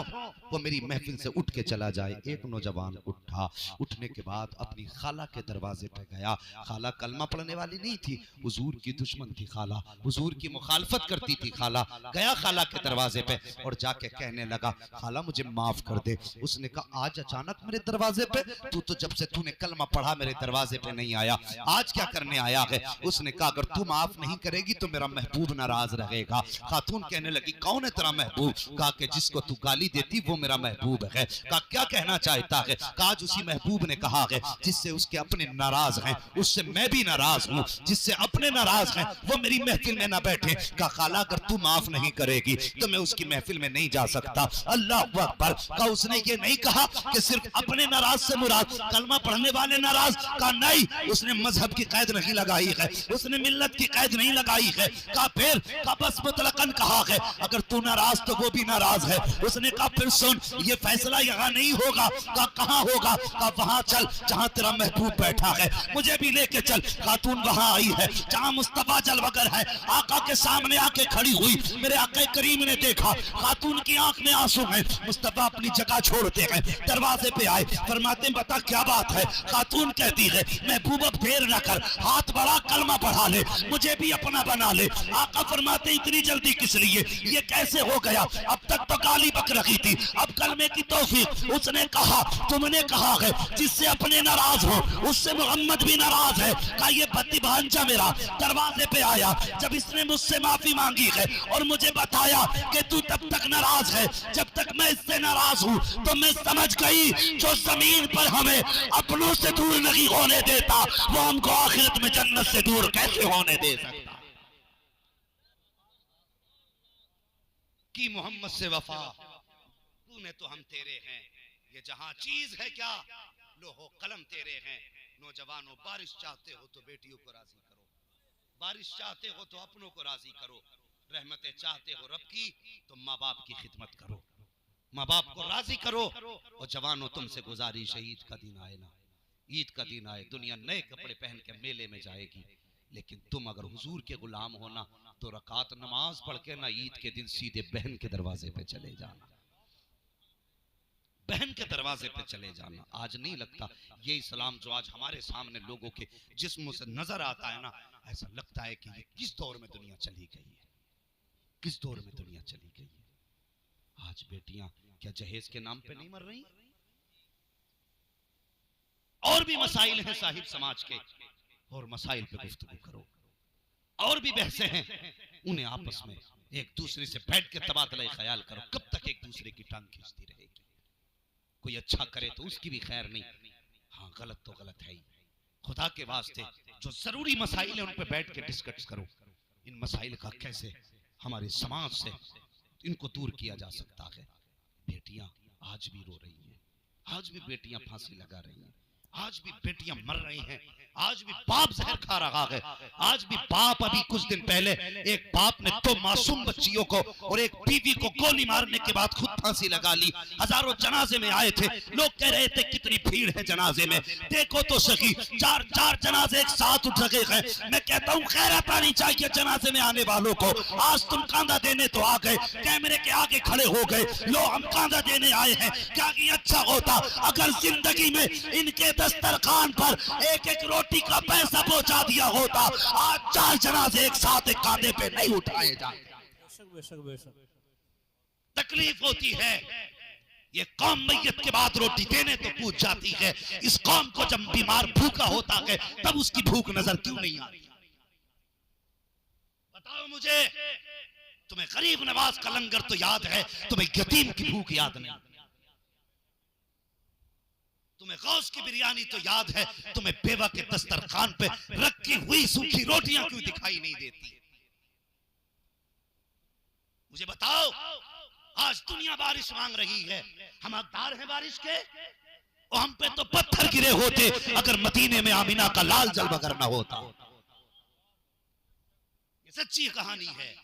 वो मेरी महफिल से उठ के चला जाए। एक नौजवान उठा, उठने के बाद अपनी खाला के दरवाजे पे गया। खाला कलमा पढ़ने वाली नहीं थी, हुजूर की दुश्मन थी खाला, हुजूर की मुखालफत करती थी खाला। गया खाला के दरवाजे पे और जाके कहने लगा खाला मुझे माफ कर दे। उसने कहा आज अचानक मेरे दरवाजे पे, तू तो जब से तूने कलमा पढ़ा मेरे दरवाजे पे नहीं आया, आज क्या करने आया है? उसने कहा अगर तू माफ नहीं करेगी तो मेरा महबूब नाराज रहेगा। खातून कहने लगी कौन है तेरा महबूब? कहा कि जिसको तू गाली देती वो मेरा महबूब है। कहा क्या कहना चाहता है? कहा उसी महबूब ने कहा है जिससे उसके अपने नाराज हैं उससे मैं भी नाराज हूँ, जिससे अपने नाराज हैं वो मेरी महफिल में ना बैठे। कहा खाला अगर तू माफ नहीं करेगी तो मैं उसकी महफिल में नहीं जा सकता। अल्लाह अकबर। कहा उसने ये नहीं कहा कि सिर्फ अपने नाराज से मुराद कलमा पढ़ने वाले नाराज? कहा नहीं, उसने मजहब की कैद नहीं लगाई है, उसने मिल्लत की कैद नहीं लगाई है। कहा फिर? कहा बस मुतलकन कहा है अगर तू नाराज तो वो भी नाराज है। उसने कहा फिर सुन ये फैसला यहाँ नहीं होगा। कहा कहाँ होगा? कहा वहां चल जहाँ तेरा महबूब बैठा है, मुझे भी लेके चल। खातून वहां आई है जहाँ मुस्तफा जलवगर है, आका के सामने आके खड़ी हुई। मेरे आका करीम ने देखा खातून की आंख में आंसू है। मुस्तफा अपनी जगह छोड़ते हैं, दरवाजे पे आए, फरमाते बता क्या बात है? खातून कहती है महबूब अब देर न कर, हाथ बढ़ा कलमा पढ़ा ले, मुझे भी अपना बना ले। आका फरमाते इतनी जल्दी किस लिए, ये कैसे होगा? गया। अब तक तो गाली बक रही थी, अब कलमे की तौफीक। उसने कहा तुमने कहा है जिससे अपने नाराज हो उससे मोहम्मद भी नाराज है। कहा ये भत्ती भांजा मेरा दरवाजे पे आया, जब इसने मुझसे माफी मांगी है और मुझे बताया कि तू तब तक नाराज है जब तक मैं इससे नाराज हूँ, तो मैं समझ गई जो जमीन पर हमें अपनों से दूर नहीं होने देता वो हमको आखिरत में जन्नत से दूर कैसे होने दे सकता। कि मोहम्मद से वफा तूने तो हम तेरे हैं, ये जहां चीज है क्या लोहो कलम तेरे हैं। नौजवानों बारिश चाहते हो तो बेटियों को राजी करो, बारिश चाहते हो तो अपनों को राजी करो, रहमतें चाहते हो रब की तो माँ बाप की खिदमत करो, माँ बाप को राजी करो। और जवानों तुमसे गुजारिश है ईद का दिन आए ना, ईद का दिन आए, दुनिया नए कपड़े पहन के मेले में जाएगी, लेकिन तुम अगर हुजूर के गुलाम होना तो रकात नमाज पढ़ के ना ईद के दिन सीधे बहन के दरवाजे पे चले जाना, बहन के दरवाजे पे चले जाना। आज नहीं लगता ये इस्लाम जो आज हमारे सामने लोगों के जिस्मों से नजर आता है ना, ऐसा लगता है कि ये किस दौर में दुनिया चली गई है, किस दौर में दुनिया चली गई है। आज बेटियां क्या जहेज के नाम पे नहीं मर रही? और भी मसाइल हैं साहिब समाज के, और मसाइल पे गुफ्तगू करो, और भी बहसें हैं, उन्हें आपस में एक दूसरे से बैठ के तबादला ख्याल करो। कब तक एक दूसरे की टांग खींचती रहेगी? कोई अच्छा करे तो उसकी भी खैर नहीं, हाँ गलत तो गलत है ही। खुदा के वास्ते जो जरूरी मसाइल है उन पे बैठ के डिस्कस करो, इन मसाइल का कैसे हमारे समाज से इनको दूर किया जा सकता है। बेटियां आज भी रो रही हैं, आज भी बेटियां फांसी लगा रही हैं, आज भी बेटियां मर रही हैं, आज भी बाप जहर खा रहा है, आज भी बाप, अभी कुछ दिन पहले एक बाप ने दो मासूम बच्चियों को और एक बीवी को गोली मारने के बाद खुद फांसी लगा ली। हजारों जनाजे में आए थे, लोग कह रहे थे कितनी भीड़ है जनाजे में, देखो तो सही चार चार जनाजे एक साथ उठ रहे हैं। मैं कहता हूँ खैरत आनी चाहिए जनाजे में आने वालों को। आज तुम कांधा देने तो आ गए, कैमरे के आगे खड़े हो गए, लो हम कांधा देने आए हैं। क्या अच्छा होता अगर जिंदगी में इनके दस्तरखान पर एक एक रोटी का पैसा पहुंचा दिया होता। आज चार जनाजे एक साथ एक कांधे पे नहीं उठाए जाते। तकलीफ होती है, ये कौम मैयत के बाद रोटी देने तो पूछ जाती है। इस कौम को जब बीमार भूखा होता है तब उसकी भूख नजर क्यों नहीं आती? बताओ मुझे, तुम्हें गरीब नवाज का लंगर तो याद है, तुम्हें यतीम की भूख याद नहीं। तुम्हें गौस की बिरयानी तो याद है, तुम्हें बेवा के दस्तरखान पे रखी हुई सूखी रोटियां क्यों दिखाई नहीं देती? मुझे बताओ, आज दुनिया बारिश मांग रही है, हम हकदार हैं बारिश के? और हम पे तो पत्थर गिरे होते अगर मदीने में आमिना का लाल जलवा करना होता। ये सच्ची कहानी है,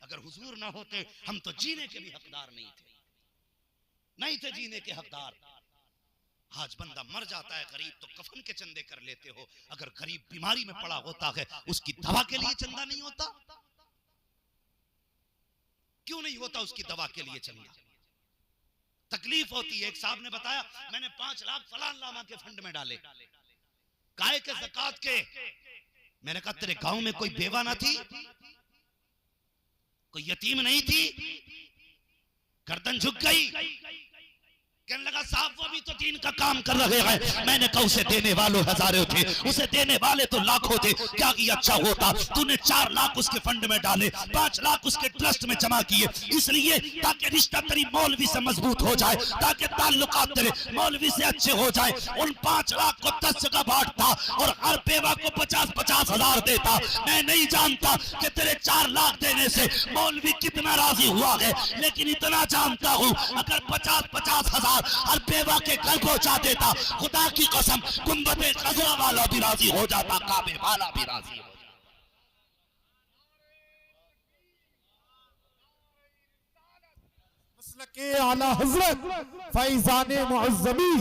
अगर हुजूर ना होते हम तो जीने के भी हकदार नहीं थे जीने के हकदार। आज बंदा मर जाता है गरीब तो कफन के चंदे कर लेते हो, अगर गरीब बीमारी में पड़ा होता है उसकी दवा के लिए चंदा नहीं होता? क्यों नहीं होता उसकी दवा के लिए चंदा? तकलीफ होती है। एक साहब ने बताया मैंने 5 लाख फलान लामा के फंड में डाले, गाय के ज़कात के। मैंने कहा तेरे गांव में कोई बेवा ना थी, कोई यतीम नहीं थी? गर्दन झुक गई। कहने लगा साहब वो भी तो दीन का काम कर रहे हैं। मैंने कहा उसे देने वालों हजारों थे, उसे देने वाले तो लाखों थे। क्या किया अच्छा होता तूने 4 लाख उसके फंड में डाले, 5 लाख उसके ट्रस्ट में जमा किए, इसलिए ताकि रिश्ता तेरी मौलवी से मजबूत हो जाए, ताकि ताल्लुकात तेरे मौलवी से अच्छे हो जाए। उन 5 लाख को 10 जगह बांटता और हर बेवा को 50-50 हजार देता। मैं नहीं जानता कि तेरे 4 लाख देने से मौलवी कितना राजी हुआ है, लेकिन इतना जानता हूं अगर 50-50 हजार हर बेवा के घर पहुंचा देता, खुदा की कसम गुंबदे खजरा वाला भी राजी हो जाता, काबे वाला भी राजी हो जाता। मसलके आला हजरत फैजाने मुअज्जमी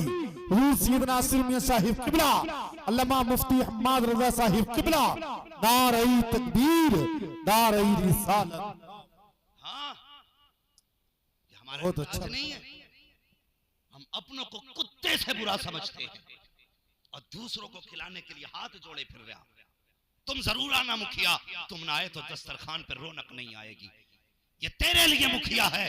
हुजूर सैयदना नासिर मियां साहिब किबला, अल्लामा मुफ्ती हम्माद रजा साहिब किबला, नारे तकबीर, नारे रिसालत। हाँ, ये हमारा बहुत अच्छा नहीं है। हम अपनों को कुत्ते से बुरा समझते हैं और दूसरों को खिलाने के लिए हाथ जोड़े फिर रहा। तुम जरूर आना मुखिया, तुम ना आए तो दस्तरखान पर रौनक नहीं आएगी। ये तेरे लिए मुखिया है,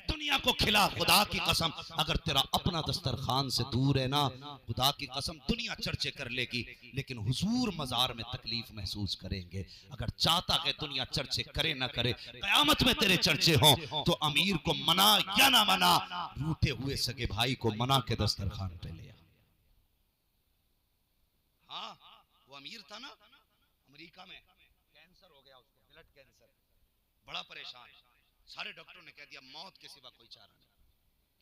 दुनिया को खिला खुदा की कसम। अगर तेरा अपना दस्तरखान से दूर है ना, खुदा की कसम दुनिया चर्चे कर लेगी, लेकिन हुजूर मजार में तकलीफ महसूस करेंगे। अगर चाहता है दुनिया चर्चे करे ना करे, कयामत में तेरे चर्चे हों, तो अमीर को मना या ना मना, रूठे हुए सगे भाई को मना के दस्तरखान पे ले आ। हाँ, वो अमीर था ना, अमेरिका में कैंसर हो गया उसको, ब्लड कैंसर, बड़ा परेशान। सारे डॉक्टरों ने कह दिया मौत के सिवा कोई चारा नहीं।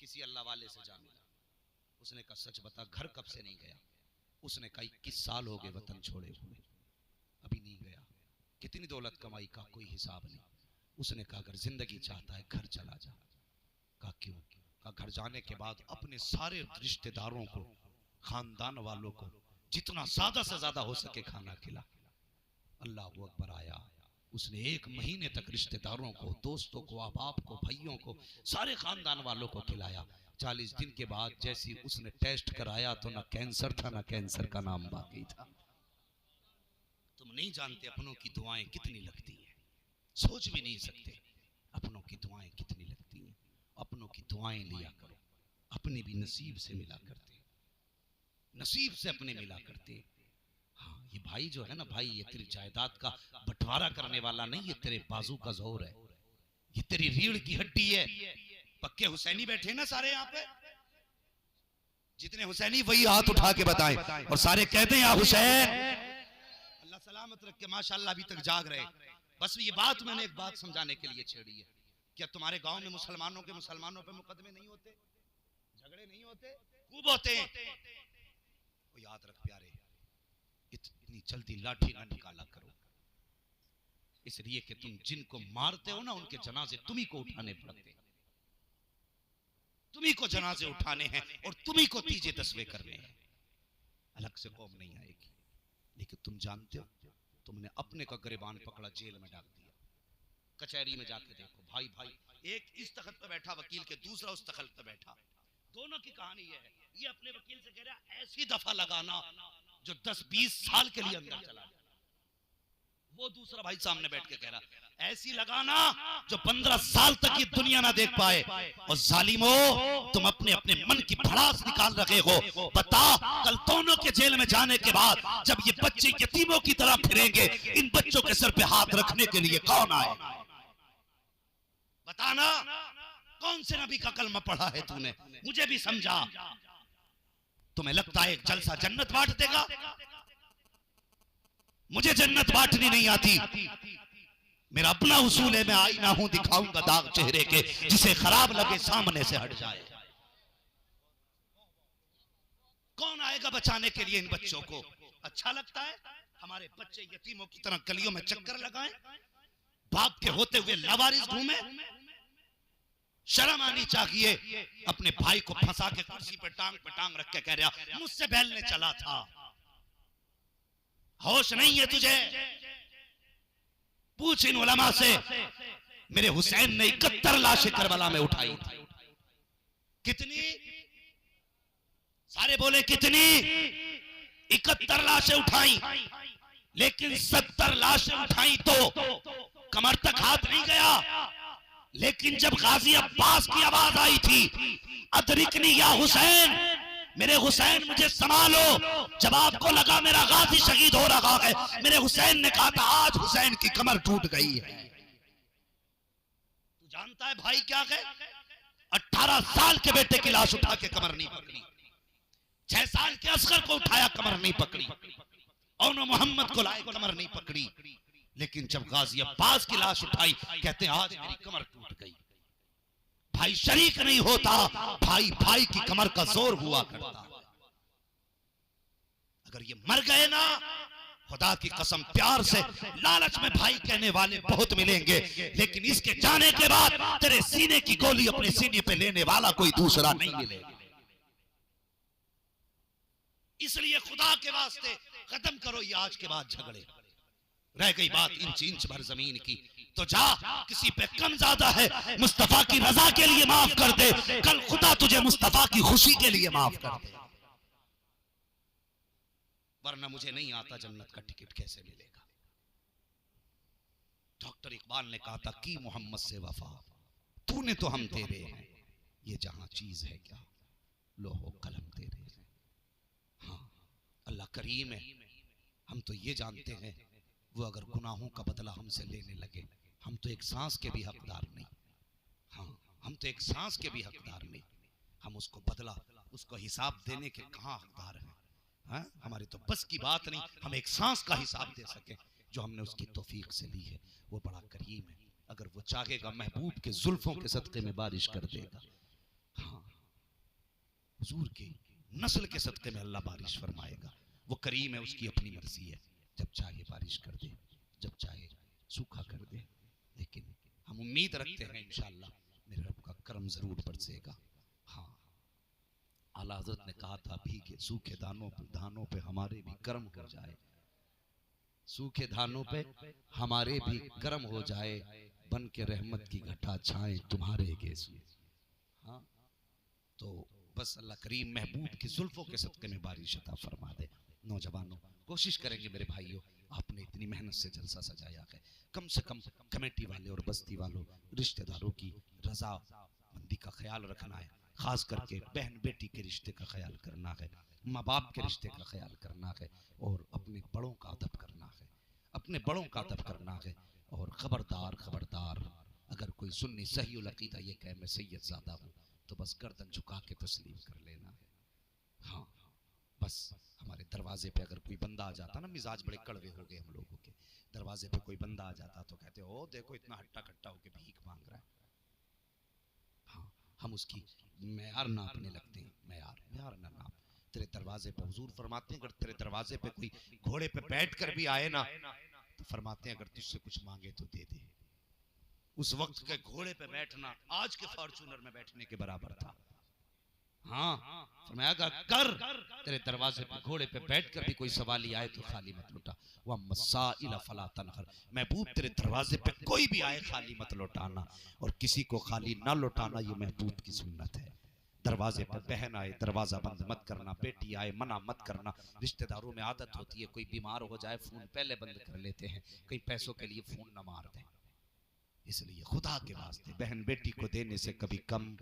किसी अल्लाह वाले से जा मिला, उसने कहा सच बता घर कब से नहीं गया? उसने कहा 21 साल हो गए वतन छोड़े हुए, अभी नहीं गया। कितनी दौलत कमाई का कोई हिसाब नहीं। उसने कहा अगर जिंदगी चाहता है घर चला जा। कहा क्यों? कहा घर जाने के बाद अपने सारे रिश्तेदारों को, खानदान वालों को जितना ज्यादा से ज्यादा हो सके खाना खिला। अल्लाह अकबर आया। उसने 1 महीने तक रिश्तेदारों को, दोस्तों को, अहबाब को, भाइयों को, सारे खानदान वालों को खिलाया। 40 दिन के बाद जैसी उसने टेस्ट कराया तो ना कैंसर था ना कैंसर का नाम बाकी था। तुम नहीं जानते अपनों की दुआएं कितनी लगती हैं, सोच भी नहीं सकते अपनों की दुआएं कितनी लगती हैं। अपनों की दुआएं लिया करो, अपने भी नसीब से मिला करते, नसीब से अपने मिला करते। हाँ, ये भाई जो है ना भाई, ये तेरी जायदाद का बंटवारा करने वाला नहीं, ये तेरे बाजू का जोर है, ये तेरी रीढ़ की हड्डी है। पक्के हुसैनी बैठे ना सारे यहाँ पे, जितने हुसैनी वही हाथ उठा के बताएं और सारे कहते हैं या हुसैन। अल्लाह सलामत रख के माशाल्लाह अभी तक जाग रहे। बस ये बात मैंने एक बात समझाने के लिए छेड़ी है। क्या तुम्हारे गांव में मुसलमानों पे मुकदमे नहीं होते, झगड़े नहीं होते? खूब होते हैं। वो याद रख प्यारे, इतनी जल्दी लाठी ना निकाला करो, इसलिए कि तुम जिनको मारते हो ना उनके जनाजे तुम्ही को उठाने पड़ते, तुम्ही को जनाजे उठाने हैं और तुम्ही को तीजे तस्वे करने हैं। अलग से कौम नहीं आएगी। लेकिन तुम जानते हो, तुमने अपने का गिरबान पकड़ा, जेल में डाल दिया। कचहरी में जाके देखो, भाई भाई, एक इस तख्त पे बैठा वकील के, दूसरा उस तख्त पे बैठा, दोनों की कहानी ये है। ये अपने वकील से कह रहा ऐसी दफा लगाना जो 10-20 साल के लिए अंदर चला जाए। वो दूसरा भाई सामने बैठ के कह रहा ऐसी लगाना जो 15 साल तक ये दुनिया ना देख पाए। और जालिमो, तुम अपने अपने मन की भड़ास निकाल रहे हो। बता, कल दोनों के जेल में जाने के बाद जब ये बच्चे यतीमों की तरह फिरेंगे, इन बच्चों के सर पे हाथ रखने के लिए कौन आए? बताना, कौन से नबी का कलमा पढ़ा है तूने? मुझे भी समझा। तुम्हें लगता है एक जलसा जन्नत बांट देगा? मुझे जन्नत बांटनी नहीं आती। मेरा अपना उसूल है, मैं आईना हूं, दिखाऊंगा दाग चेहरे के, जिसे खराब लगे सामने से हट जाए। कौन आएगा बचाने के लिए इन बच्चों को? अच्छा लगता है हमारे बच्चे यतीमों की तरह गलियों में चक्कर लगाएं, बाप के होते हुए लावारिस घूमे? शर्म आनी चाहिए। अपने भाई को फंसा के कुर्सी पे टांग रख के कह रहा मुझसे बैलने चला था। होश नहीं है तुझे? पूछ इन उलमा से। मेरे हुसैन ने 71 लाशें करबला में उठाई थी। कितनी? सारे बोले कितनी? 71 लाशें उठाई, लेकिन 70 लाशें उठाई तो कमर तक हाथ नहीं गया। लेकिन जब गाजी अब्बास की आवाज आई थी, अदरिकनी या हुसैन, मेरे हुसैन मुझे संभालो, जब आपको लगा मेरा गाजी शहीद हो रहा है, मेरे हुसैन ने कहा था आज हुसैन की कमर टूट गई है। तू जानता है भाई क्या है? 18 साल के बेटे की लाश उठा के कमर नहीं पकड़ी, 6 साल के असगर को उठाया कमर नहीं पकड़ी, और मोहम्मद को लाए कमर नहीं पकड़ी। लेकिन जब गाजी अब्बास की लाश उठाई, कहते हैं आज मेरी कमर टूट गई। भाई शरीक नहीं होता, भाई भाई की कमर का जोर हुआ करता। अगर ये मर गए ना, खुदा की कसम प्यार से, लालच में भाई कहने वाले बहुत मिलेंगे, लेकिन इसके जाने के बाद तेरे सीने की गोली अपने सीने पे लेने वाला कोई दूसरा नहीं मिलेगा। इसलिए खुदा के वास्ते खत्म करो ये आज के बाद झगड़े। रह गई बात इंच भर जमीन की, तो जा, किसी पे कम ज्यादा है मुस्तफा की रजा के लिए माफ कर दे, कल खुदा तुझे मुस्तफा की खुशी के लिए माफ कर दे। वरना मुझे नहीं आता जन्नत का टिकट कैसे मिलेगा। डॉक्टर इकबाल ने कहा था कि मोहम्मद से वफा, तूने तो हम तेरे हैं, ये जहां चीज है क्या, लोहो कलम तेरे हैं। हाँ, अल्लाह करीम है। हम तो ये जानते हैं वो अगर गुनाहों का बदला हमसे लेने लगे, हम तो एक सांस के भी हकदार नहीं। हाँ, हम तो एक सांस के भी हकदार नहीं। हम उसको बदला, उसको हिसाब देने के कहाँ हकदार हैं? हाँ, हमारी तो बस की बात नहीं हम एक सांस का हिसाब दे सके जो हमने उसकी तौफीक से ली है। वो बड़ा करीम है, अगर वो चाहेगा महबूब के जुल्फों के सदके में बारिश कर देगा। हाँ, हुजूर की नस्ल के सदके में अल्लाह बारिश फरमाएगा। वो करीम है, उसकी अपनी मर्जी है, जब चाहे बारिश कर दे, जब चाहे सूखा कर दे। लेकिन हम उम्मीद रखते हैं इंशाअल्लाह मेरे रब का करम जरूर बरसेगा। हाँ, आला हज़रत ने कहा था भीगे सूखे धानों पे हमारे भी कर्म हो जाए, सूखे धानों पे हमारे भी कर्म हो जाए, बन के रहमत की घटा छाए तुम्हारे गेसू। हाँ, तो बस अल्लाह करीम महबूब की जुल्फों के सदके में बारिश अता फरमा दे। नौजवानों कोशिश करेंगे मेरे भाइयों, आपने इतनी मेहनत से जलसा सजाया है, कम से कम कमेटी वाले और बस्ती वालों रिश्तेदारों की रजामंदी का ख्याल रखना है। खास करके बहन बेटी के रिश्ते का ख्याल करना है, माँ बाप के रिश्ते का ख्याल करना है, और अपने बड़ों का अदब करना है, अपने बड़ों का अदब करना है। और खबरदार खबरदार, अगर कोई सुन्नी सही उल अकीदा ये कहे मैं सैयद ज़्यादा हूँ, तो बस गर्दन झुका के तस्लीम कर लेना है। हाँ, बस हमारे दरवाजे पे अगर कोई बंदा आ जाता ना, मिजाज बड़े कड़वे हो गए हम लोगों के, दरवाजे पे कोई बंदा आ जाता तो कहते ओ देखो इतना हट्टा कट्टा होके भीख मांग रहा है। हाँ, हम उसकी मैयार नापने लगते हैं, मैयार ना नाप। तेरे दरवाजे पे हुजूर फरमाते हैं अगर तेरे दरवाजे पे कोई घोड़े पे बैठ कर भी आए ना, तो फरमाते हैं अगर तुझसे कुछ मांगे तो दे दे। उस वक्त के घोड़े पे बैठना आज के फॉर्च्यूनर में बैठने के बराबर था। हाँ, फरमाया कर तेरे दरवाजे पे घोड़े पे बैठकर भी कोई सवाली आए तो खाली मत लौटा। वह मसाइल फला तनहर, महबूब तेरे दरवाजे पे कोई भी आए खाली मत लौटाना, और किसी को खाली ना लौटाना ये महबूब की सुन्नत है। दरवाजे पर बहन आए दरवाजा बंद मत करना, बेटी आए मना मत करना। रिश्तेदारों में आदत होती है कोई बीमार हो जाए फोन पहले बंद कर लेते हैं, कई पैसों के लिए फोन न मार दें। इसलिए खुदा के वास्ते बहन बेटी को देने से कभी कम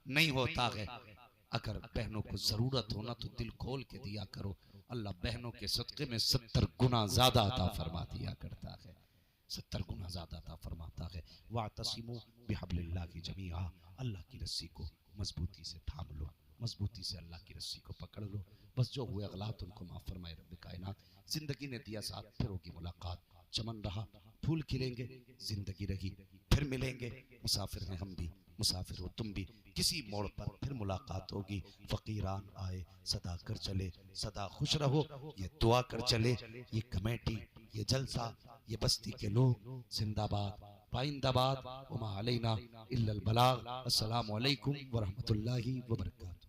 नहीं होता है। अगर बहनों को जरूरत हो ना तो दिल खोल के दिया करो, अल्लाह बहनों के सदके में 70 गुना ज्यादा अता फरमा दिया करता है, 70 गुना ज्यादा अता फरमाता है। वातसिमू बिहब्लिल्लाहि जमीआ, अल्लाह की रस्सी को मजबूती से थाम लो, मजबूती से अल्लाह की रस्सी को पकड़ लो। बस जो हुए अगलात उनको माफ फरमाए रब्बे कायनात। जिंदगी ने दिया साथ, फिर होगी मुलाकात, चमन रहा फूल खिलेंगे, जिंदगी रही फिर मिलेंगे। मुसाफिर हैं हम भी, मुसाफिर हो तुम भी, किसी मोड़ पर फिर मुलाकात होगी। फकीरान आए सदा कर चले, सदा खुश रहो ये दुआ कर चले। ये कमेटी, ये जलसा, ये बस्ती के लोग जिंदाबाद पाइंदाबाद। वमा अलैना इल्लल बलाग। अस्सलामु अलैकुम व रहमतुल्लाहि व बरकातहू।